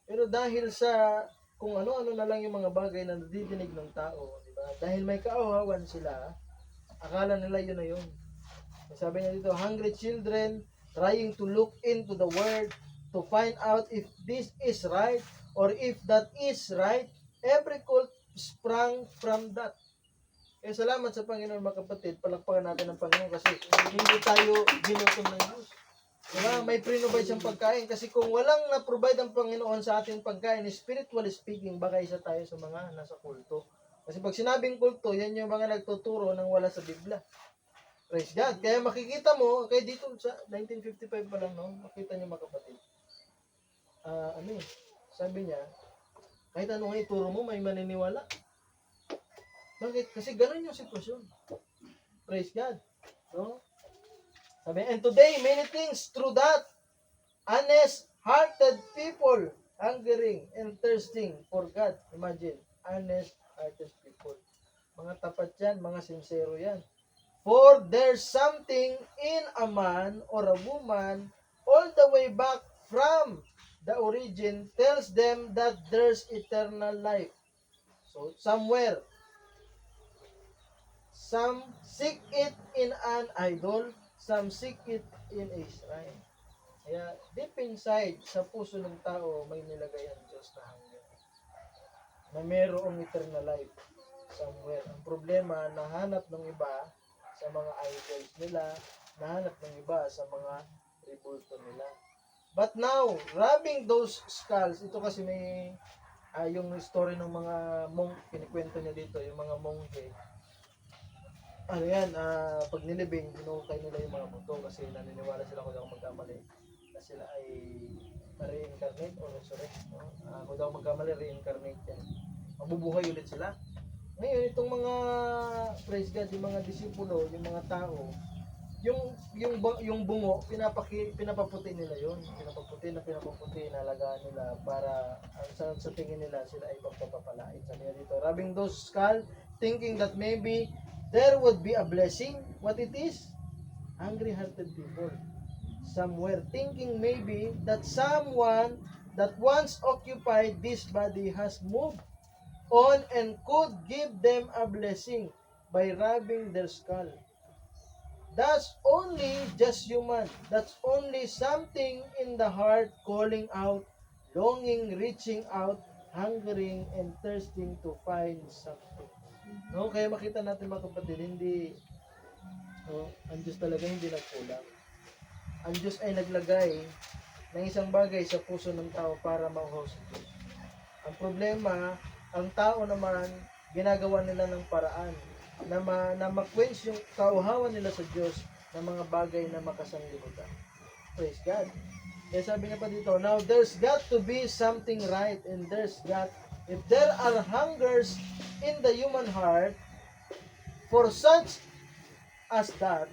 Speaker 2: Pero dahil sa kung ano-ano na lang yung mga bagay na nadidinig ng tao, di ba? Dahil may kauhawan sila, akala nila yun na yun. Sabi niya dito, hungry children trying to look into the Word to find out if this is right or if that is right. Every cult sprang from that. Salamat sa Panginoon mga kapatid. Palakpakan natin ang Panginoon kasi hindi tayo ginutom ng Diyos. Diba? May pre-provide siyang pagkain kasi kung walang na-provide ang Panginoon sa ating pagkain, spiritually speaking, baka isa tayo sa mga nasa kulto. Kasi pag sinabing kulto, yan yung mga nagtuturo ng wala sa Biblia. Praise God. Kaya makikita mo, kaya dito sa 1955 pa lang, no? Makita niyo mga kapatid. Sabi niya, kahit ano nga ituro mo, may maniniwala. Bakit? Kasi ganun yung sitwasyon. Praise God. No? Sabi, and today, many things through that honest-hearted people hungering and thirsting for God. Imagine, honest-hearted people. Mga tapat yan, mga sincero yan. For there's something in a man or a woman all the way back from the origin tells them that there's eternal life. So, somewhere, some seek it in an idol, some seek it in a shrine. Kaya deep inside, sa puso ng tao, may nilagay ang Diyos na hanggan. Na mayroong eternal life somewhere. Ang problema, nahanap ng iba sa mga idols nila, nahanap ng iba sa mga tribulto nila. But now, rubbing those skulls, ito kasi may yung story ng mga monk, kinikwento niya dito, yung mga mongke. Pag nilibing, hinukay nila yung mga buto kasi naniniwala sila kung ako magkamali na sila ay reincarnate o resurrect. No? Kung daw magkamali, reincarnate yan. Mabubuhay ulit sila. Ngayon, itong mga, praise God, yung mga disipulo, yung mga tao, yung bungo, pinapaputi nila yun. Pinapaputi, inalagaan nila para sa tingin nila sila ay pagpapapalain. Sabi niya dito, rubbing those skull, thinking that maybe there would be a blessing. What it is? Hungry-hearted people. Somewhere thinking maybe that someone that once occupied this body has moved on and could give them a blessing by rubbing their skull. That's only just human. That's only something in the heart calling out, longing, reaching out, hungering, and thirsting to find something. No, kaya makita natin mga kapatid, ang Diyos talaga hindi nagkulang. Ang Diyos ay naglagay ng isang bagay sa puso ng tao para mauhaw sa Diyos. Ang problema, ang tao naman, ginagawa nila ng paraan na ma-quench yung kauhawan nila sa Diyos ng mga bagay na makasanglibutan. Praise God. Kaya sabi niya pa dito, now there's got to be something right and if there are hungers in the human heart for such as that,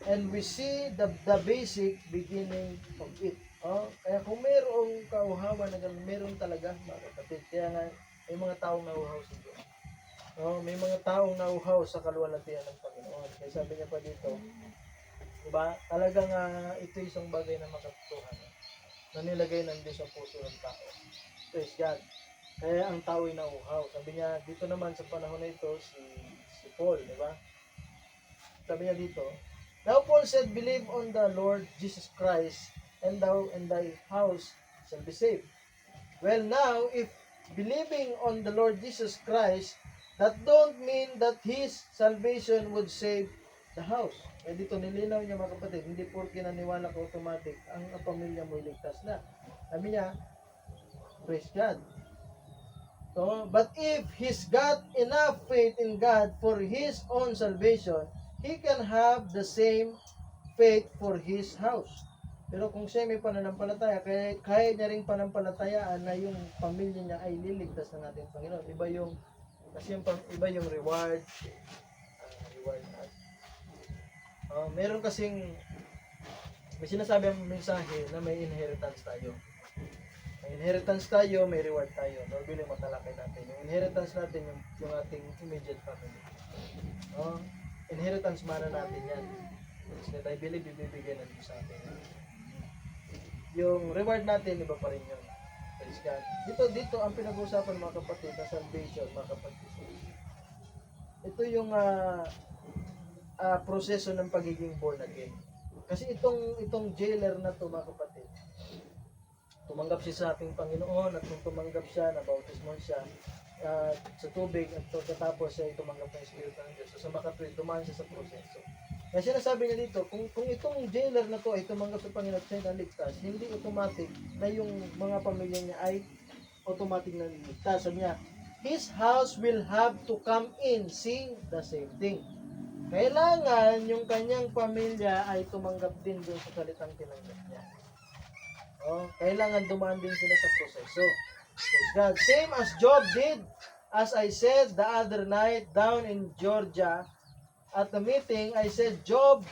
Speaker 2: and we see the basic beginning of it. Kaya kung mayroong kauhawan na ganun, meron talaga mga kapatid. Kaya nga, may mga taong nauhaw sa Diyos. May mga taong nauhaw sa kaluwalhatian ng Panginoon. Kaya sabi niya pa dito, diba? Talagang ito isang bagay na makatutuhan na nilagay ng Diyos sa puso ng tao. Praise God. Kaya ang tao ay nauhaw. Sabi niya, dito naman sa panahon na ito, si Paul, diba? Sabi niya dito, now Paul said, believe on the Lord Jesus Christ, and thou and thy house shall be saved. Well, now, if believing on the Lord Jesus Christ, that don't mean that His salvation would save the house. Kaya dito nilinaw niya mga kapatid, hindi porke naniwala ka automatic, ang pamilya mo iligtas na. Sabi niya, praise God. But if he's got enough faith in God for his own salvation, he can have the same faith for his house. Pero kung siya may pananampalataya, kaya niya rin panampalatayaan na yung pamilya niya ay liligtas ng ating Panginoon. Iba yung reward. Meron kasing may sinasabi ang mensahe na may inheritance tayo. May inheritance tayo, may reward tayo. Normally, matalakay natin. Yung inheritance natin, yung ating immediate family. No? Inheritance mana natin yan. Kasi I believe, ibibigay ng Diyos sa atin. Yung reward natin, iba pa rin yun. Praise God. Dito, ang pinag-uusapan mga kapatid, na salvation, mga kapatid. Ito yung proseso ng pagiging born again. Kasi itong jailer na to, mga kapatid, tumanggap siya sa ating Panginoon, at nung tumanggap siya, nabautismon siya sa tubig, at pagkatapos siya tumanggap ng Espiritu ng Diyos. So sa makatwid, dumaan siya sa proseso. Kaya sinasabi niya dito, kung itong jailer na to ay tumanggap sa Panginoon at siya naligtas, hindi automatic na yung mga pamilya niya ay automatic na naligtas. Sabi niya, his house will have to come in, see the same thing. Kailangan yung kanyang pamilya ay tumanggap din doon sa salitang tinanggap niya. Kailangan dumaan din sila sa proseso. Praise God. Same as Job did. As I said the other night down in Georgia at the meeting, I said, Job,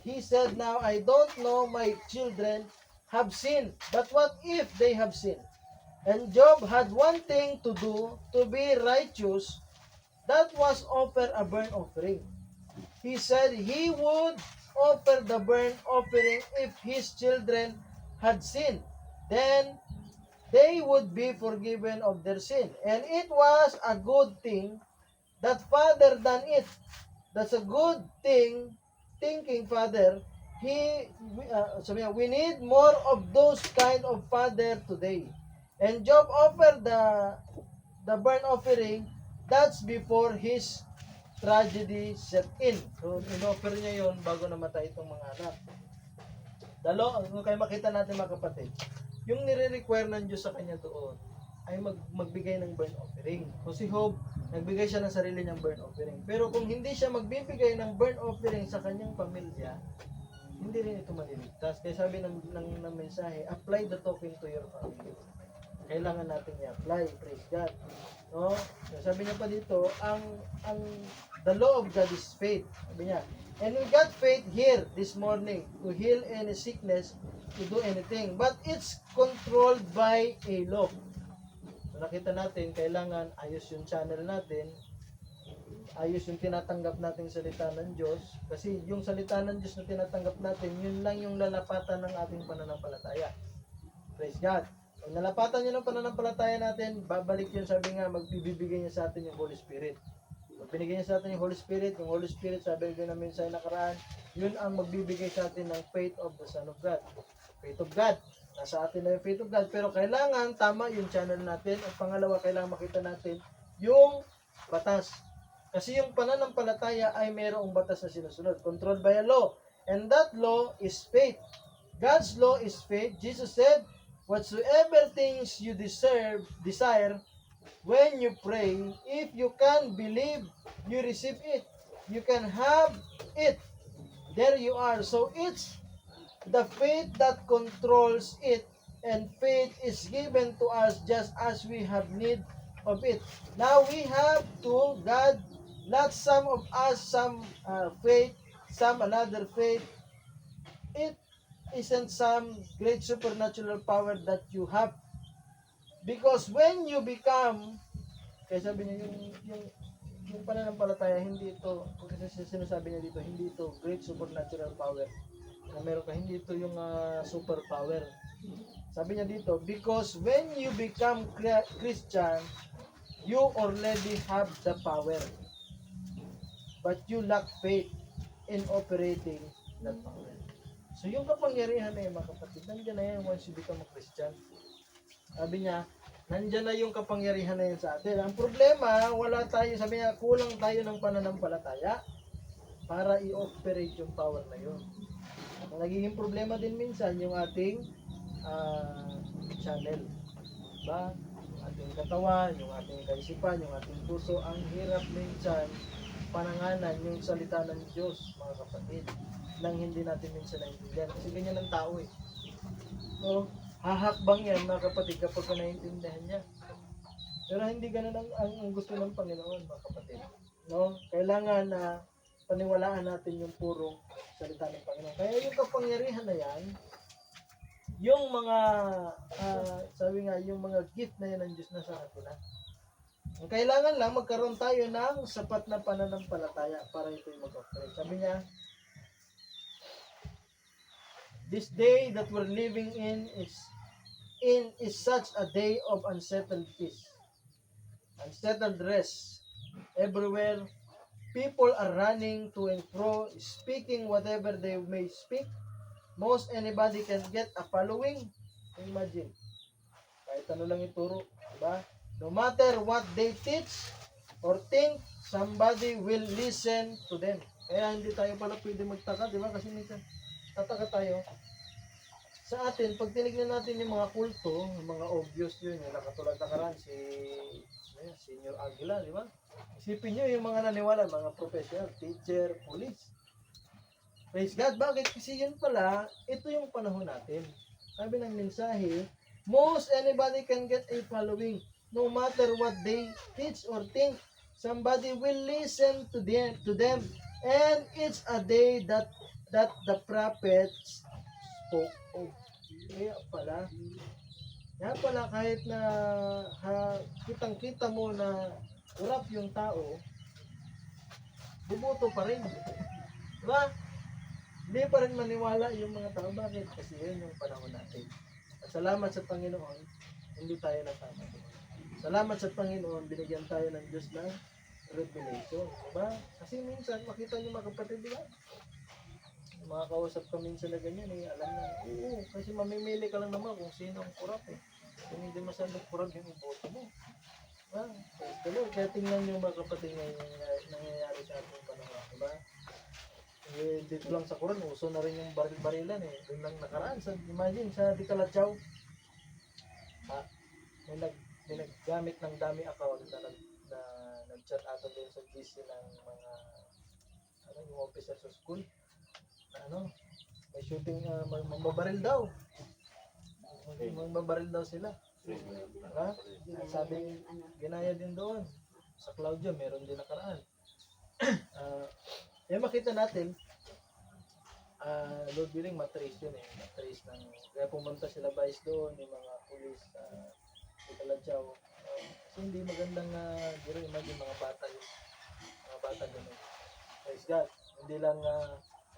Speaker 2: he said, now I don't know my children have sinned. But what if they have sinned? And Job had one thing to do to be righteous. That was offer a burnt offering. He said he would offer the burnt offering if his children had sinned. Then they would be forgiven of their sin. And it was a good thing that father done it. That's a good thing, thinking father. We need more of those kind of father today. And Job offered the burnt offering. That's before his tragedy set in. So, in-offer niya yon bago namatay itong mga anak. Kaya makita natin mga kapatid, yung nire-require ng Diyos sa kanya doon ay magbigay ng burnt offering. So si Job, nagbigay siya ng sarili niyang burnt offering. Pero kung hindi siya magbibigay ng burnt offering sa kanyang pamilya, hindi rin ito maliligtas. Kaya sabi ng mensahe, apply the token to your family. Kailangan natin i-apply. Praise God. No? Sabi niya pa dito, the law of God is faith. Sabi niya, and we got faith here this morning to heal any sickness, to do anything. But it's controlled by a law. So nakita natin, kailangan ayos yung channel natin, ayos yung tinatanggap nating salita ng Diyos. Kasi yung salita ng Diyos na tinatanggap natin, yun lang yung lalapatan ng ating pananampalataya. Praise God. Pag nalapatan niyo ng pananampalataya natin, babalik yun, sabi nga, magbibigay niya sa atin yung Holy Spirit. Pag binigay niya sa atin yung Holy Spirit, sabi ko namin sa nakaraan, yun ang magbibigay sa atin ng faith of the Son of God. Faith of God. Nasa atin na yung faith of God. Pero kailangan tama yung channel natin. At pangalawa, kailangan makita natin yung batas. Kasi yung pananampalataya ay mayroong batas na sinusunod. Controlled by a law. And that law is faith. God's law is faith. Jesus said, whatsoever things you desire, when you pray, if you can believe, you receive it. You can have it. There you are. So it's the faith that controls it, and faith is given to us just as we have need of it. Now we have to God, not some of us, some faith, some another faith. It isn't some great supernatural power that you have. Because when you become, kaya sabi niya yung pananampalataya, hindi ito, kasi sinasabi niya dito, hindi ito great supernatural power. Na meron ka, hindi ito yung super power. Sabi niya dito, because when you become Christian, you already have the power. But you lack faith in operating that power. So yung kapangyarihan na yun, mga kapatid, nandiyan na yan once you become a Christian. Sabi niya, nandiyan na yung kapangyarihan na yun sa atin. Ang problema, wala tayo, sabi niya, kulang tayo ng pananampalataya para i-operate yung power na yun. Ang nagiging problema din minsan yung ating channel. Diba? Yung ating katawan, yung ating kaisipan, yung ating puso, ang hirap minsan pananganan yung salita ng Diyos, mga kapatid, nang hindi natin minsan naintindihan. Kasi ganyan ang tao eh. So, hahakbang yan, mga kapatid, kapag naintindihan niya. Pero hindi ganun ang gusto ng Panginoon, mga kapatid. No? Kailangan na paniwalaan natin yung purong salita ng Panginoon. Kaya yung kapangyarihan na yan, yung mga, sabi nga, yung mga gift na yan ng Diyos na sa atin na. Ang kailangan lang, magkaroon tayo ng sapat na pananampalataya para ito'y mag-operate. Sabi niya, this day that we're living is such a day of unsettled peace, unsettled rest. Everywhere, people are running to and fro, speaking whatever they may speak. Most anybody can get a following. Imagine, kahit ano lang ituro, diba? No matter what they teach or think, somebody will listen to them. Kaya hindi tayo pala pwede magtaka, diba? Kasi minsan, tataka tayo. Sa atin, pag tinignan natin yung mga kulto, yung mga obvious yun, yung nakatulad na karan, Senior Aguila, di ba? Isipin nyo yung mga naniwala, mga professional, teacher, police. Praise God, bakit? Kasi yun pala, ito yung panahon natin. Sabi ng mensahe, most anybody can get a following. No matter what they teach or think, somebody will listen to them. And it's a day that the prophets spoke of. Kaya pala kahit na kitang-kita mo na urap yung tao, bumoto pa rin. Diba? Hindi pa rin maniwala yung mga tao. Bakit? Kasi yun yung panahon natin. At salamat sa Panginoon, hindi tayo natatakot. Salamat sa Panginoon, binigyan tayo ng Diyos ng revelation. Diba? Kasi minsan, makita niyo mga kapatid, diba? Mga kausap ka minsan na ganyan, alam na, oo, kasi mamimili ka lang naman kung sino ang kurap eh. Kung hindi masyadong kurap yung iboto mo. Diba? Kaya tingnan niyo mga kapatid ngayon yung nangyayari sa ating panahon. Diba? Dito lang sa Quran, uso na rin yung baril-barilan eh. Doon lang nakaraan. Imagine, sa Dicalachaw, may naggamit ng dami account na nag-chat ato din sa GC ng mga yung officer sa school. May shooting, mababaril daw. Mababaril daw sila. Diba? Sabi, ginaya din doon. Sa Claudio, meron din nakaraan. Makita natin, Lord willing, matrace yun eh. Matrace ng, kaya pumunta sila vice doon, yung mga police, sa Kaladyaw. Kasi hindi magandang, imagine mga bata yun. Mga bata ganun. Praise God. Hindi lang,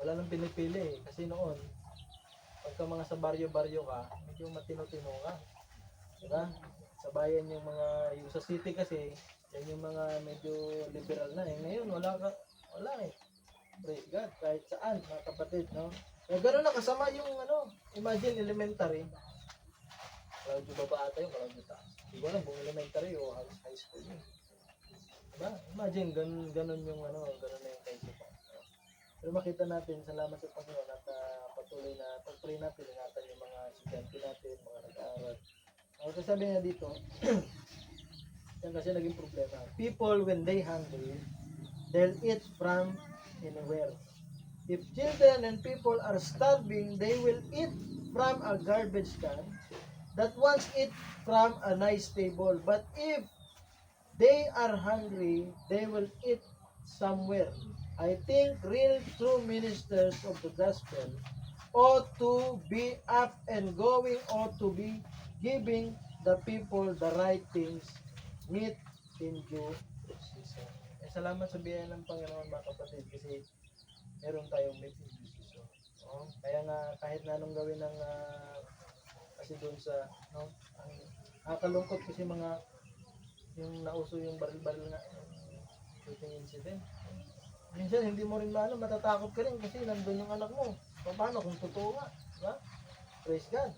Speaker 2: wala nang pinipili eh. Kasi noon, pagka mga sa baryo-baryo ka, medyo matino-tino ka. Diba? Sa bayan yung mga, yung sa city kasi, yan yung mga medyo liberal na eh. Ngayon, wala eh. Praise God, kahit saan, mga kapatid, no? Eh, gano'n na kasama yung, imagine elementary. Claudio baba ata yung Claudio taas. Hindi ko alam kung elementary o high school yun. Diba? Imagine, ganun yung, ganun na yung kaisip ko. Pero makita natin, salamat sa Panginoon at patuloy na pag-pray natin, ingatan yung mga estudyante natin, mga nag-aaral. Ang sabi niya dito, yan kasi naging problema. People, when they hungry, they'll eat from anywhere. If children and people are starving, they will eat from a garbage can that once eat from a nice table. But if they are hungry, they will eat somewhere. I think real true ministers of the gospel ought to be up and going, ought to be giving the people the right things, meat in due season. Salamat sa biyaya ng Panginoon mga kapatid kasi meron tayong meat in due season. Kaya nga kahit na anong gawin ng kasi doon sa ang nakakalungkot kasi mga yung nauso yung baril-baril na shooting incident. Minsan hindi mo rin matatakot ka rin kasi nandun yung anak mo. Paano kung totoo nga? Diba? Praise God.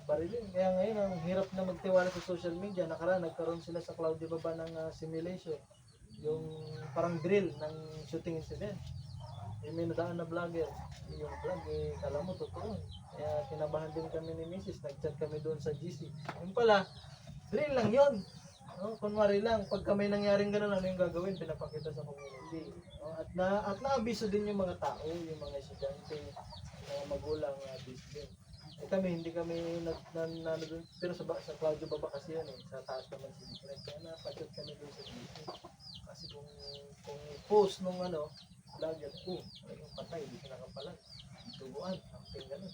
Speaker 2: Barilin. Kaya ngayon ang hirap na magtiwala sa social media. Nagkaroon sila sa Claudio baba ng simulation. Yung parang drill ng shooting incident. May nadaan na vlogger. Yung vlog, kala mo totoo. Kaya kinabahan din kami ni Mrs. Nag-chat kami doon sa GC. Yung pala, drill lang yun. Kunwari lang, pag may nangyaring gano'n, ano yung gagawin? Pinapakita sa community. At naabiso din yung mga tao, yung mga estudyante, mga magulang, abiso din. Kami, hindi kami doon. Pero sa Claudio baba kasi yan eh. Sa taas naman si Different. Kaya napachat kami doon sa GC. Kasi kung post nung vlogger, yung patay, hindi siya nakapalag. Tubuan, something gano'n.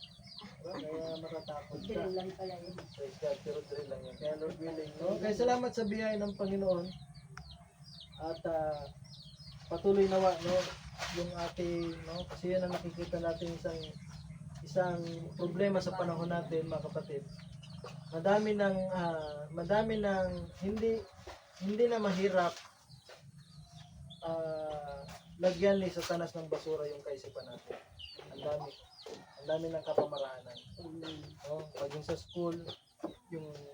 Speaker 2: Diba? Kaya matatakot ka.
Speaker 3: Drill lang pala yun.
Speaker 2: Praise God, pero drill lang yan. Kaya Lord willing, no? Kaya salamat sa biyaya ng Panginoon. At patuloy nawa, no? Yung ating, no? Kasi yan ang nakikita natin isang problema sa panahon natin, mga kapatid. Madami ng hindi na mahirap lagyan ni Satanas ng basura yung kaisipan natin. Ang dami ng kapamarahanan. No? Pag yung sa school,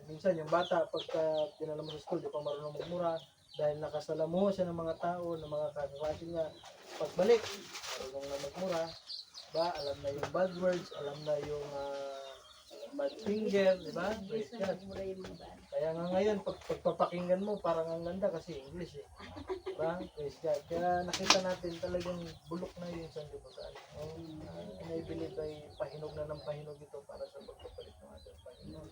Speaker 2: minsan yung bata, pagka dinala mo sa school, di pa marunong magmura, dahil nakasalamuha siya ng mga tao, ng mga kaklase niya, pagbalik, marunong na magmura, ba? Alam na yung bad words, alam na yung bad finger, di ba? Praise God. Kaya nga ngayon, pagpapakinggan mo, parang ang ganda kasi English eh. Diba? Praise God. Kaya nakita natin talagang bulok na yung sanlibutan. I believe ay pahinog na ng pahinog ito para sa pagpapalit ng ating Panginoon.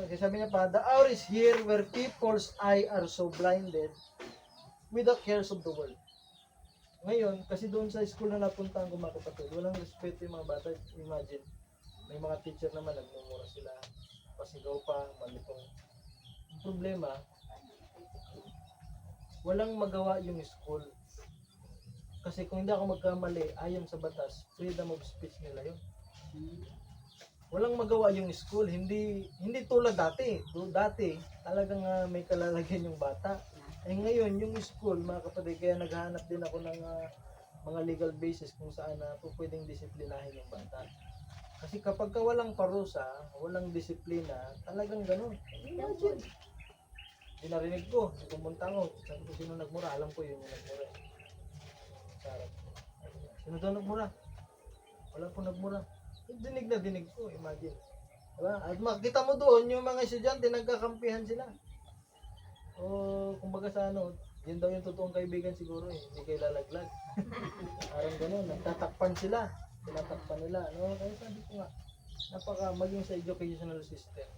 Speaker 2: Kasi sabi niya pa, the hour is here where people's eye are so blinded with the cares of the world. Ngayon, kasi doon sa school na napuntahan ko mga kapatid, walang respeto yung mga bata. Imagine, may mga teacher naman, nagmumura sila, pasigaw pa, malitong. Ang problema, walang magawa yung school. Kasi kung hindi ako magkamali, ayon sa batas, freedom of speech nila yun. Walang magawa yung school, hindi tulad dati. Dati, talagang may kalalagyan yung bata. Ngayon, yung school, mga kapatid, kaya naghahanap din ako ng mga legal basis kung saan pwedeng disiplinahin yung bata. Kasi kapag walang parusa, walang disiplina, talagang ganun. Imagine. Dinarinig ko, pumunta ako, sabi ko sino nagmura, alam ko yun yung nagmura. Sino daw nagmura? Wala po nagmura. Dinig ko, imagine. Diba? At makita mo doon, yung mga estudyante, nagkakampihan sila. O, kumbaga sa yun daw yung totoong kaibigan siguro eh, hindi kayo lalaglag. Parang gano'n, nagtatakpan sila. Tinatakpan nila, no? Kaya sabi ko nga, maging sa educational system.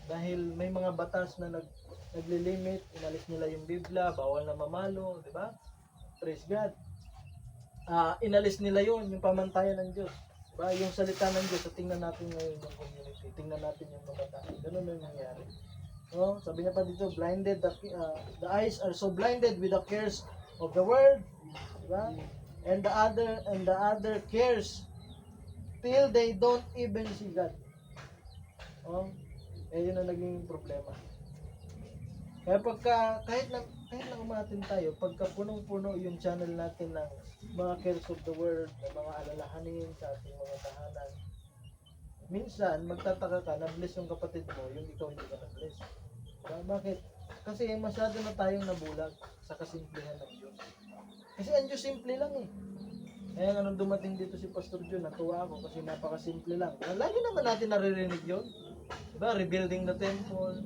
Speaker 2: Dahil may mga batas na naglilimit, inalis nila yung Biblia, bawal na mamalo, di ba? Praise God. Inalis nila yon yung pamantayan ng Diyos. Diba? Yung salita ng Diyos, so tingnan natin ngayon yung community, tingnan natin yung kabataan. Ganun na yung nangyari. No? Sabi niya pa dito, blinded, the eyes are so blinded with the cares of the world, diba? And the other cares till they don't even see God. Yun ang naging problema. Kaya kahit na umatin tayo, pagka punong-puno yung channel natin ng mga cares of the world, ng mga alalahanin sa ating mga tahanan, minsan magtataka ka na bless yung kapatid mo, yung ikaw hindi ka na-bless. Bakit? Kasi masyado na tayong nabulag sa kasimplihan ng Diyos. Kasi ang Diyos simple lang eh. Kaya nga nung dumating dito si Pastor John, natuwa ako kasi napakasimple lang. Lagi naman natin naririnig yun. Diba? Rebuilding the temple.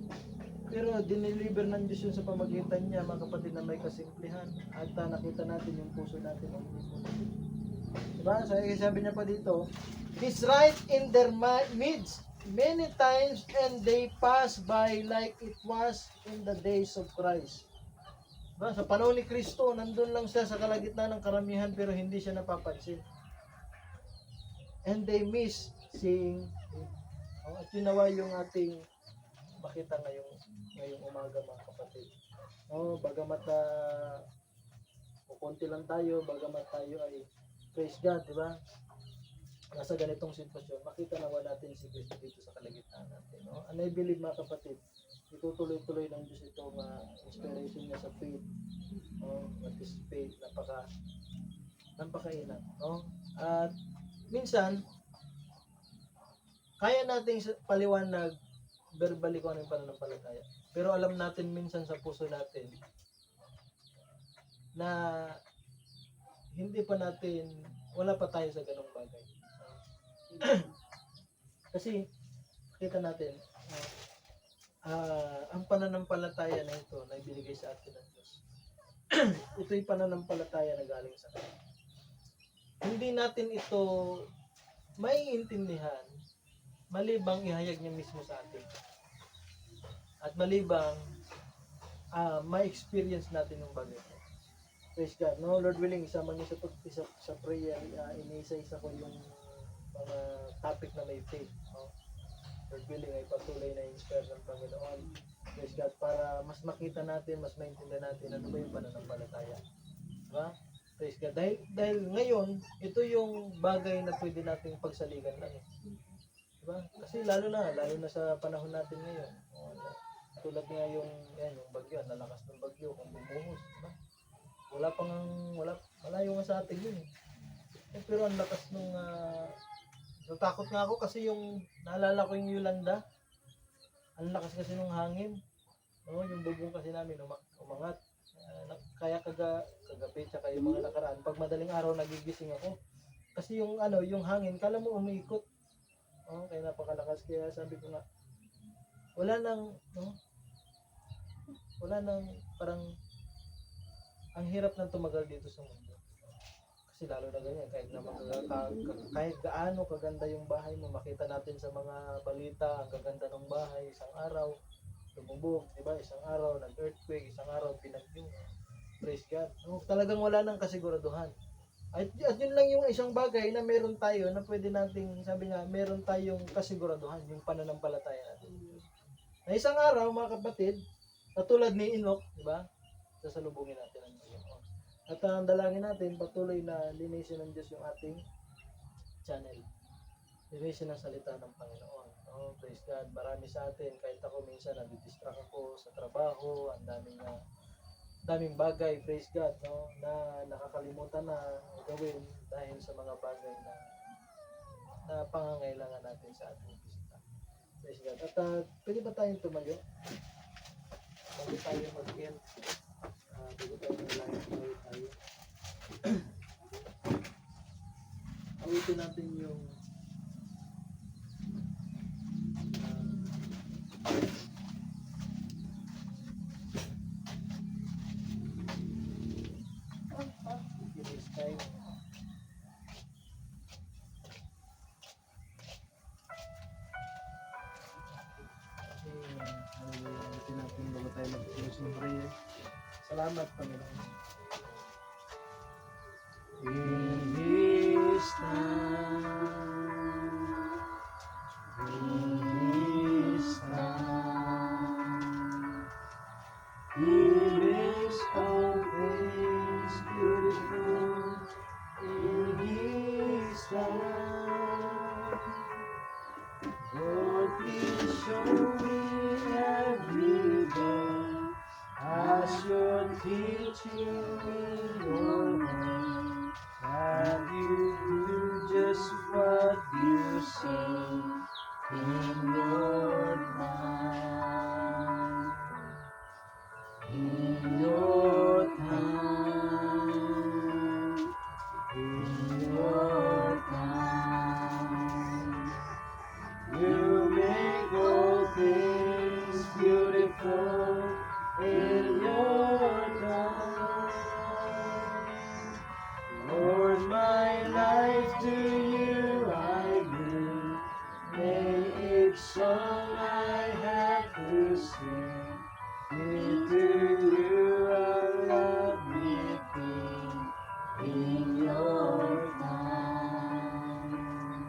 Speaker 2: Pero dineliver ng Diyos yun sa pamagitan niya, mga kapatid, na may kasimplihan. At nakita natin yung puso natin. Diba? Sabi niya pa dito, He's right in their midst many times and they pass by like it was in the days of Christ. Diba? Sa panahon ni Kristo, nandun lang siya sa kalagitnaan ng karamihan pero hindi siya napapansin. And they miss seeing Him. At yun nawa yung ating makita ngayong umaga, mga kapatid. Bagamat kukunti lang tayo, bagamat tayo ay praise God, di ba? Nasa ganitong sitwasyon, makita nawa natin si Kristo dito sa kalagitnaan natin. And I believe, mga kapatid, itutuloy-tuloy ng Diyos itong inspiration niya sa faith. What is faith? Napakainam. At minsan, kaya nating paliwanag verbally kung ano yung pananampalataya. Pero alam natin minsan sa puso natin na wala pa tayo sa ganong bagay. Kasi, kita natin, ang pananampalataya na ito na ibinigay sa atin ng Diyos. Ito'y pananampalataya na galing sa Kanya. Hindi natin ito maiintindihan malibang ihayag niya mismo sa atin. At malibang ma-experience natin yung bagay. Praise God. No, Lord willing, isama niyo sa prayer, iniisa-isa ko yung mga topic na may faith. No? Lord willing ay patuloy na inspire ng Panginoon. Praise God, para mas makita natin, mas maintindihan natin ano ba yung pananampalataya. Diba? Praise God. Dahil ngayon, ito yung bagay na pwede nating pagsaligan lang. Diba? Kasi lalo na sa panahon natin ngayon. Tulad nga yung bagyo, nalakas ng bagyo, kung bumuhos. Diba? Malayo nga sa atin yun. Pero ang lakas nung, natakot nga ako kasi naalala ko yung Yolanda. Ang lakas kasi nung hangin. No, yung bubong kasi namin umangat. Kaya kagabi tsaka yung mga nakaraan, pag madaling araw nagigising ako. Kasi yung hangin, kala mo umiikot. Oh, kaya napakalakas, kaya sabi ko nga, wala nang parang ang hirap nang tumagal dito sa mundo. Kasi lalo na ganyan, kahit gaano kaganda yung bahay mo, makita natin sa mga balita, ang gaganda ng bahay, isang araw, lumubog, diba? Isang araw, nag-earthquake, isang araw, pinagyo. Praise God. No, talagang wala nang kasiguraduhan. At yun lang yung isang bagay na meron tayo na pwede nating, sabi nga, meron tayong kasiguraduhan, yung pananampalataya natin. Na isang araw, mga kapatid, katulad ni Enoch, diba? Sasalubungin natin ang Panginoon. At ang dalangin natin, patuloy na linisin ng Diyos yung ating channel. Linisin ang salita ng Panginoon. Oh, praise God. Marami sa atin, kahit ako minsan nadidistract ako sa trabaho, ang daming bagay, praise God, no, na nakakalimutan na gawin dahil sa mga bagay na pangangailangan natin sa ating bisita. Praise God. At pwede ba tayong tumayo? Bago tayo mag-end, bago tayo mag-live tayo. Awitin natin yung salamat, Panginoon. In His time, He makes all things beautiful. In His time, Lord, please show me every day. As you're teaching me your way, that you do just what you say in your time. In your time. In your time. You make all things beautiful. In your time, Lord, my life to you I give. May each song I have to sing be to you a lovely thing. In your time,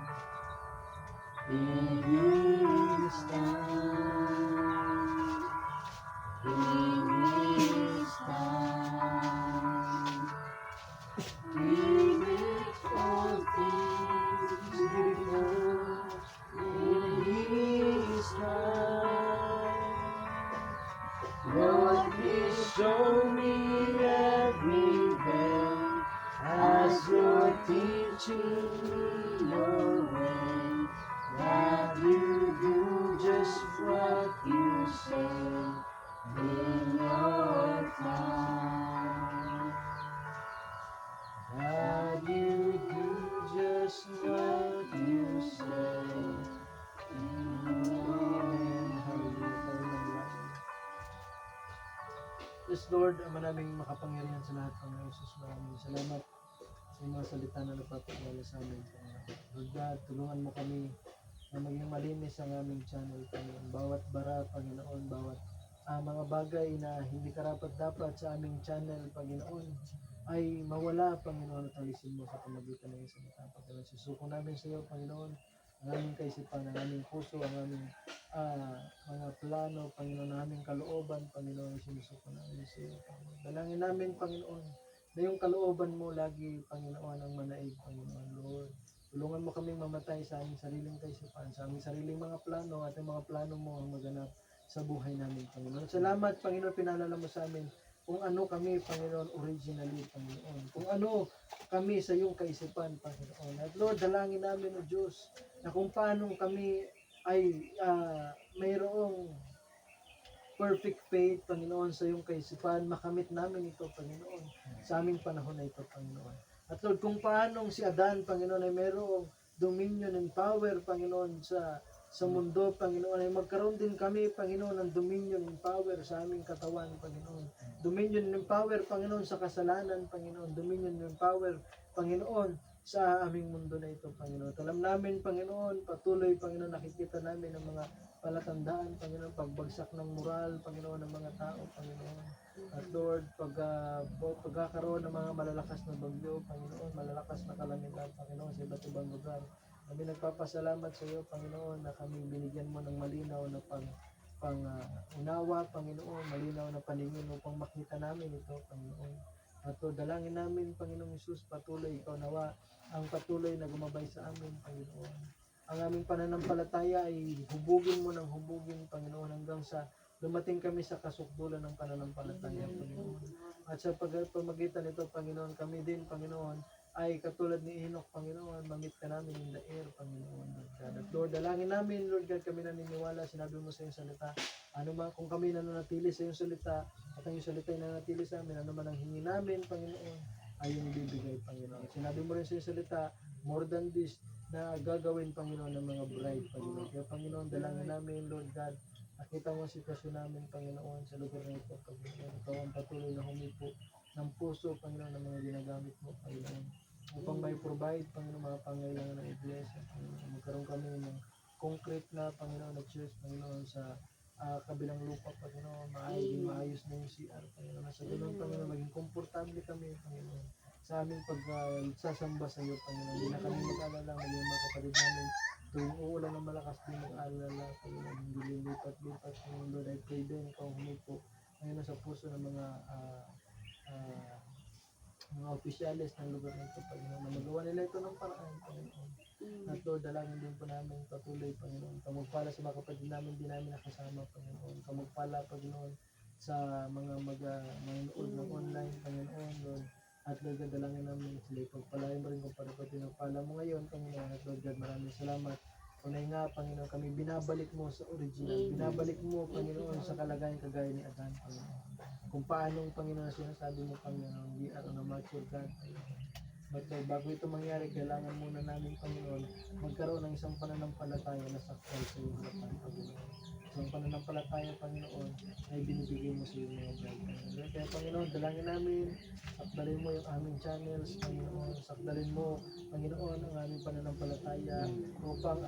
Speaker 2: in His time. In His time, He makes all things beautiful. In His time, Lord, please show me every day as you're teaching me your way, that you do just what you say. In your time, that you do just what you say. Yes, Lord, Ama naming makapangyarihan sa lahat, Panginoon Jesus, maraming salamat sa mga salita na napapagwala sa amin, Panginoon. Lord God, tulungan mo kami na maging malinis ang aming channel, Panginoon. Bawat bara, Panginoon, bawat mga bagay na hindi karapat-dapat sa aming channel, Panginoon. ay mawala, Panginoon, at alisin mo sa pamagitan ng iyong salita. Panginoon, susuko namin sa iyo, Panginoon, ang aming kaisipan, ang aming puso, ang aming mga plano, Panginoon, ang aming kalooban, Panginoon, sinusuko namin sa iyo, Panginoon. Dalangin namin, Panginoon, na yung kalooban mo lagi, Panginoon, ang manaig, Panginoon, Lord. Tulungan mo kaming mamatay sa aming sariling kaisipan, sa aming sariling mga plano, at yung mga plano mo ang maganap sa buhay namin, Panginoon. Salamat, Panginoon, pinalala mo sa amin kung ano kami, Panginoon, originally, Panginoon. Kung ano kami sa iyong kaisipan, Panginoon. At Lord, dalangin namin, O Diyos, na kung paano kami ay mayroong perfect faith, Panginoon, sa iyong kaisipan, makamit namin ito, Panginoon, sa aming panahon na ito, Panginoon. At Lord, kung paano si Adan, Panginoon, ay mayroong dominion and power, Panginoon, sa mundo, Panginoon, ay magkaroon din kami, Panginoon, ng dominion and power sa aming katawan, Panginoon. Dominion and power, Panginoon, sa kasalanan, Panginoon. Dominion and power, Panginoon, sa aming mundo na ito, Panginoon. Alam namin, Panginoon, patuloy, Panginoon, nakikita namin ang mga palatandaan, Panginoon, pagbagsak ng moral, Panginoon, ng mga tao, Panginoon. At Lord, pagkakaroon ng mga malalakas na bagyo, Panginoon, malalakas na kalamidad, Panginoon, sa iba't ibang lugar. Kami nagpapasalamat sa iyo, Panginoon, na kami binigyan mo ng malinaw na unawa, Panginoon, malinaw na paningin upang makita namin ito, Panginoon. At Lord, dalangin namin, Panginoong Isus, patuloy, ikaw nawa, ang patuloy na gumabay sa amin, Panginoon. Ang aming pananampalataya ay hubugin mo ng hubugin, Panginoon, hanggang sa dumating kami sa kasukdulan ng pananampalataya, Panginoon. At sa pamagitan nito, Panginoon, kami din, Panginoon, ay katulad ni Enoch, Panginoon, mamit ka namin in the air, Panginoon, Lord God. At Lord, dalangin namin, Lord God, kami naniniwala, sinabi mo sa iyong salita, ano man, kung kami nananatili sa iyong salita, at ang iyong salita ay nananatili sa amin, ano man ang hingi namin, Panginoon, ay yung bibigay, Panginoon. Sinabi mo rin sa iyong salita, more than this, na gagawin, Panginoon, ng mga bride, Panginoon. Kaya, Panginoon, dalangin namin, Lord God, nakita mo ang sitwasyon namin, Panginoon, sa lugar na ito, Panginoon. Ikaw ang patuloy na humipo ng puso, Panginoon, ng mga ginagamit mo, Panginoon, upang may provide, Panginoon, mga pangailangan ng iglesia, Panginoon. Magkaroon kami ng concrete na, Panginoon, na church, Panginoon, sa kabilang lupa, Panginoon, maayos na yung CR, Panginoon. Sa ganun, Panginoon, maging komportable kami, Panginoon, sa aming pagsasamba sa iyo, Panginoon. Hindi na kami mag-alala, maging mga kapatid namin, tuwing uulan ng malakas, di mag-alala, Panginoon, hindi lilipat-lipat, Panginoon. Lord, I pray din, ikaw humipo, Panginoon, sa puso ng mga opisyalis ng lugar ng ito, Panginoon, na magawa nila ito ng paraan, Panginoon. At Lord, dalangin din po namin patuloy, Panginoon. Kamagpala sa mga kapatid namin, di namin nakasama, Panginoon. Kamagpala, Panginoon, sa mga manood ng online, Panginoon, Lord. At Lord God, dalangin namin sila. Pagpalain mo rin kung para pati nagpala mo ngayon, Panginoon. At Lord God, maraming salamat. Tunay nga, Panginoon, kami binabalik mo sa original. Binabalik mo, Panginoon, sa kalagayan kagaya ni Adan, Panginoon. Kung paano, Panginoon, sinasabi mo, Panginoon, we are on a mature God, Panginoon. But Lord, bago ito mangyari, kailangan muna namin, Panginoon, magkaroon ng isang pananampalataya na sakto sa iyong harapan, Panginoon. Isang pananampalataya, Panginoon, na ibinibigay mo sa iyong mga bride, Panginoon. Kaya, Panginoon, dalangin namin, sakdalin mo yung aming channels, Panginoon. Sakdalin mo, Panginoon, ang aming pananampalataya upang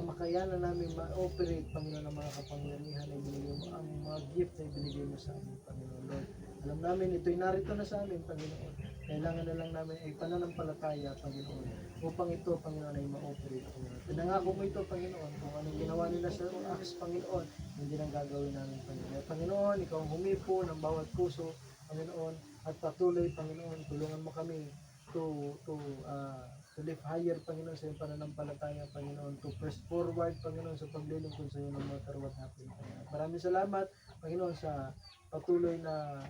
Speaker 2: makayanan namin ma-operate, Panginoon, ang mga kapangyarihan na ibinigay mo, ang mga gift na ibinigay mo sa amin, Panginoon, Lord. Alam namin, ito'y narito na sa amin, Panginoon. Kailangan na lang namin ay pananampalataya, Panginoon, upang ito, Panginoon, ay ma-operate, Panginoon. Pinangako mo ito, Panginoon, kung anong ginawa nila sa Acts, Panginoon, hindi nang gagawin namin, Panginoon. Kaya, Panginoon, ikaw ang humipo ng bawat puso, Panginoon, at patuloy, Panginoon, tulungan mo kami to live higher, Panginoon, sa iyong pananampalataya, Panginoon, to press forward, Panginoon, sa paglilingkod sa iyo ng mga karuwat natin, Panginoon. Maraming salamat, Panginoon, sa patuloy na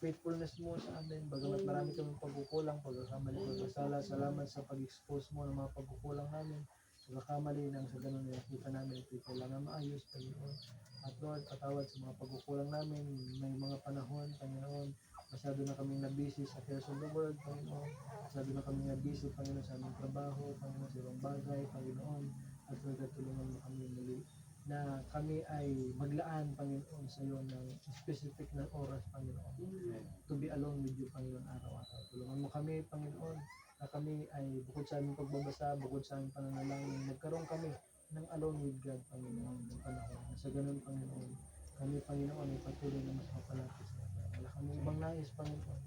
Speaker 2: faithfulness mo sa amin, bagamat marami kaming pagkukulang, pagkakamali, pagkasala. Salamat sa pag-expose mo ng mga pagkukulang namin, pagkakamali nang sa ganun nakita namin ito kailangan maayos, Panginoon. At Lord, patawad sa mga pagkukulang namin, may mga panahon, Panginoon, masyado na kaming na-busy sa affairs of the world, Panginoon. Masyado na kaming na-busy, Panginoon, sa aming trabaho, Panginoon, sa ibang bagay, Panginoon. At Lord, tulungan mo kami muli na kami ay maglaan, Panginoon, sa iyo ng specific na oras, Panginoon, to be alone with you, Panginoon, araw-araw. Tulungan mo kami, Panginoon, na kami ay bukod sa aming pagbabasa, bukod sa aming pananalangin, magkaroon kami ng alone with God, Panginoon, ng panahon. Sa ganun, Panginoon, kami, Panginoon, ay patuloy na mas mapalapit sa iyo. Wala kami ibang nais, Panginoon,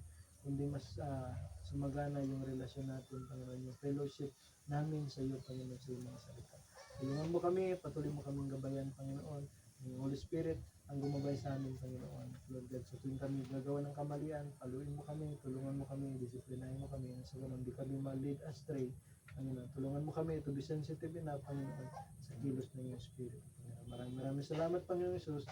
Speaker 2: kundi mas sumagana yung relasyon natin, Panginoon, yung fellowship namin sa iyo, Panginoon, sa iyong mga salita. Tulungan mo kami, patuloy mo kaming gabayan, Panginoon. Yung Holy Spirit ang gumabay sa amin, Panginoon. Lord God, sa tuwing kami gagawa ng kamalian, paluin mo kami, tulungan mo kami, disiplinahin mo kami, sa ganun, di kami ma-lead astray, Panginoon. Tulungan mo kami to be sensitive enough, Panginoon, sa kilos ng iyong Spirit. Maraming salamat, Panginoon Jesus.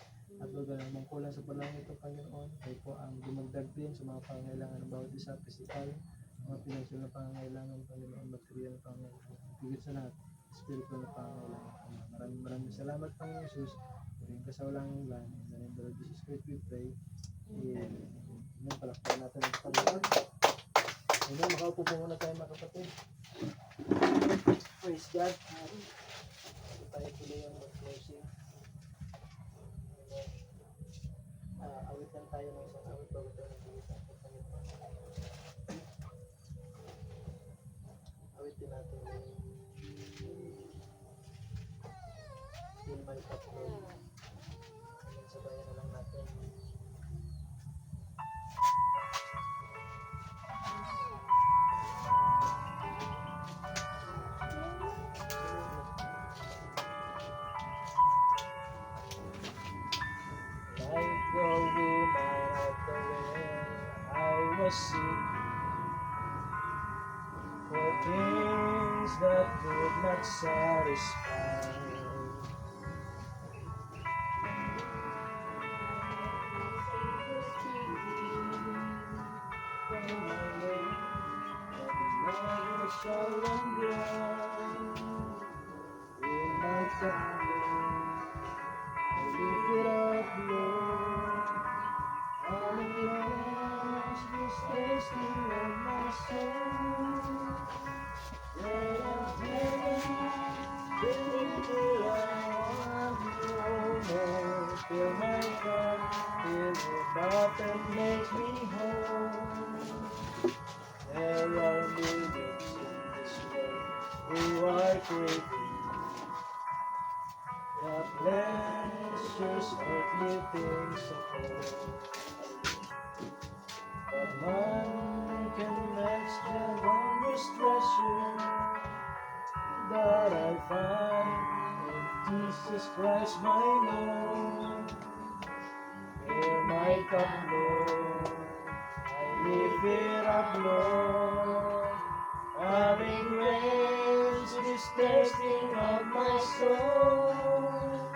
Speaker 2: At Lord God, ang kulang sa panalangin ito, Panginoon, kayo po ang dumagdag din sa mga pangangailangan ng bawat isa, physical, mga financial na pangangailangan, Panginoon, material na pangangailangan, higit sa lahat, spiritual na pangangailangan, Panginoon. Maraming salamat, Panginoon Jesus. Huling ka sa walang hanggan. In the name of the Lord Jesus Christ, we pray. Amen. Palakpakan natin ang Panginoon. Amen. Makaupo po muna tayo, mga kapatid. Praise God. Ito tayo tuloy ang mag-closing. Awit lang tayo ng isang awit bago tayo nag-uwitan sa Panginoon. Awitin natin yung my cup, Lord. Amen. Sabayan na lang natin. Like the woman at the well, I was sick for things that could not satisfy. From my way, but never shall run dry. In my time, I lift it up, Lord. All of yours, this tasting of my soul. Let us heaven, till I want no more. Fill my cup, fill it up and make me whole. There are millions in this world who are craving the pleasures earthly things afford. But none can match the wondrous treasure that I find in Jesus Christ my Lord. Fill my cup, Lord, I lift it up, Lord. Having raised this tasting of my soul,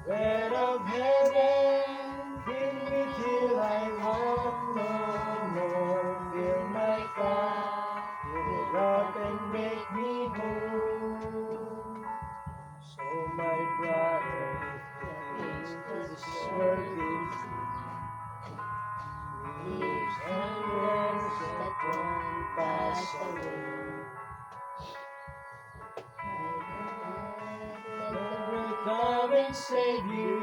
Speaker 2: bread of heaven, fill me till I want no more. Fill my cup, fill it up and make me whole. So my brother, if this is worthy, leaves and rents that won't pass away. Lord will come and save you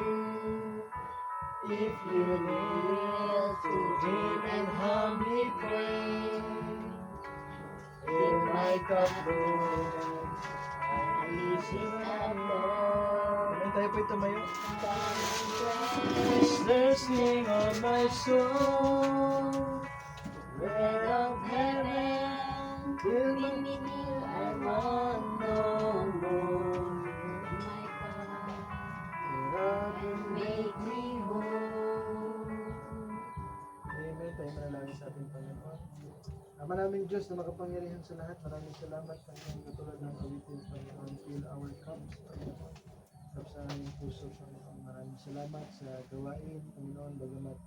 Speaker 2: if you kneel to Him and humbly pray. Fill my cup, Lord, I lift it up, Lord. May tayo po tumayo. Is thirsting on my soul, bread of heaven, fill me till I want no more. Make me whole. Amen. Tayo manalangin sa ating Panginoon. Ama namin Diyos na makapangyarihan sa lahat, maraming salamat Panginoon, katulad ng awitin, Panginoon, fill our cups, Panginoon, sa aming puso, Panginoon. Maraming salamat sa gawain, Panginoon, bagamat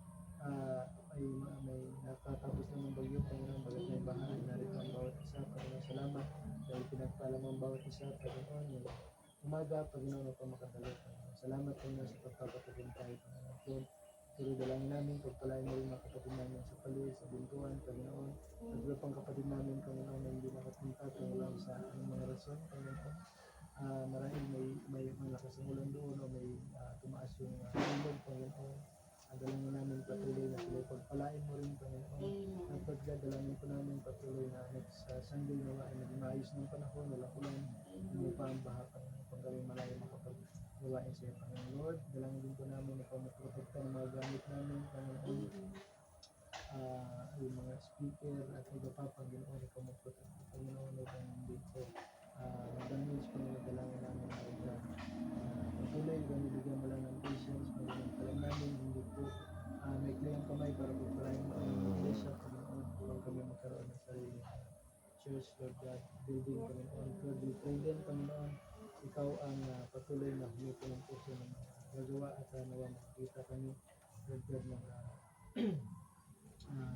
Speaker 2: may nakatapos na ng bagyo, Panginoon, bagat may bahay, narito ang bawat isa, Panginoon, salamat dahil pinagpala mo ang bawat isa, Panginoon, yung umaga, Panginoon, upang makadalo, Panginoon. Salamat, Panginoon, sa pagpapatagumpay, Panginoon. Pero dalangin namin, pagpalain mo rin mga kapatid namin sa Paluy, sa Bintuan, Panginoon. At iba pang kapatid namin, Panginoon, na hindi nakapunta, Panginoon, sa anong mga rason, Panginoon. Marahil may malakas ang ulan doon o may tumaas yung ilog, Panginoon. Dalangin namin patuloy na sila pagpalain mo rin, Panginoon. At pagdadalangin po namin patuloy na next Sunday na ay maging maayos ng panahon, walang ulan, hindi pa ang baha, Panginoon, kung gawin malayo makapaggawain sa iyo, Panginoon. Lord, dalangin din po namin na pamaprotekta ng mga gamit namin, Panginoon. yung mga speaker at iba pa, Panginoon, ikaw magprotekta, Panginoon, upang hindi po damage, Panginoon, dalangin namin na patuloy, bigyan mo lang ng patience, Panginoon, kalam namin, hindi po may klayang kamay para pagpalain mo ang iglesia, Panginoon, upang kami magkaroon ng sarili church, Lord God, building, Panginoon, Lord, we pray din, Panginoon, ikaw ang patuloy na humito ng puso ng gagawa at nawa makikita kami, Lord God, ng mga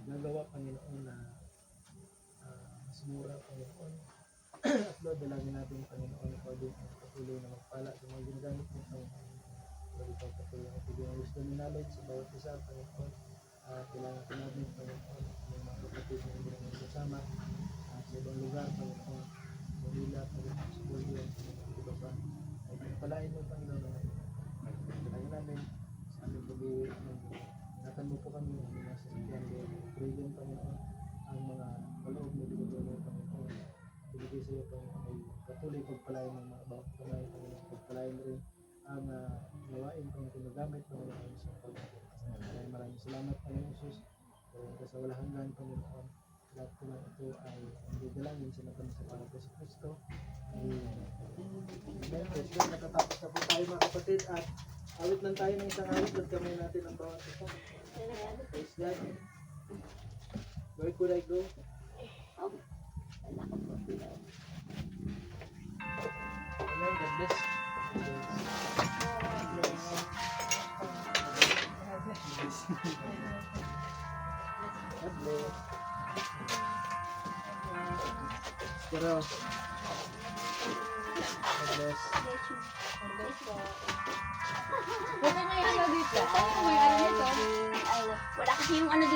Speaker 2: gagawa, Panginoon, na mas mura, Panginoon. At Lord, dalangin natin, Panginoon, ikaw din ang patuloy na magpala sa mga ginagamit mo, Panginoon. Lord, ikaw patuloy ang bigyan ng wisdom and knowledge sa bawat isa, Panginoon. Kailangan ko namin, Panginoon, ng mga kapatid na hindi naman kasama sa ibang lugar, Panginoon. Manila, Panginoon, sa Bolivia, Panginoon, iba pa. Ay pagpalain mo, Panginoon, dalangin namin sa aming pag-iwi. Ingatan mo po kami ng mga sasakyan, Lord. Pray din, Panginoon, ang mga kaloob na binigay mo, Panginoon. Binigay sa iyo, Panginoon, ay patuloy pagpalain ng mga bawat kamay, Panginoon. Pagpalain rin ang gawain, Panginoon, nagamit, Panginoon, sa pagkakas. Maraming salamat, Panginoon Jesus. Sa walang hanggan, Panginoon. Lahat po lang ito ay dalangin sa natin sa pangalan ko sa Kristo. Amen. Praise God. Nakatapos na po tayo, mga kapatid, at awit lang tayo ng isang awit at kamay natin ang bawat isa. Praise God. Where could I go? Amen. God bless. God bless. Pero, God bless.
Speaker 3: Pwede may ano dito. Pwede may ano dito. Wala kasi yung ano dito.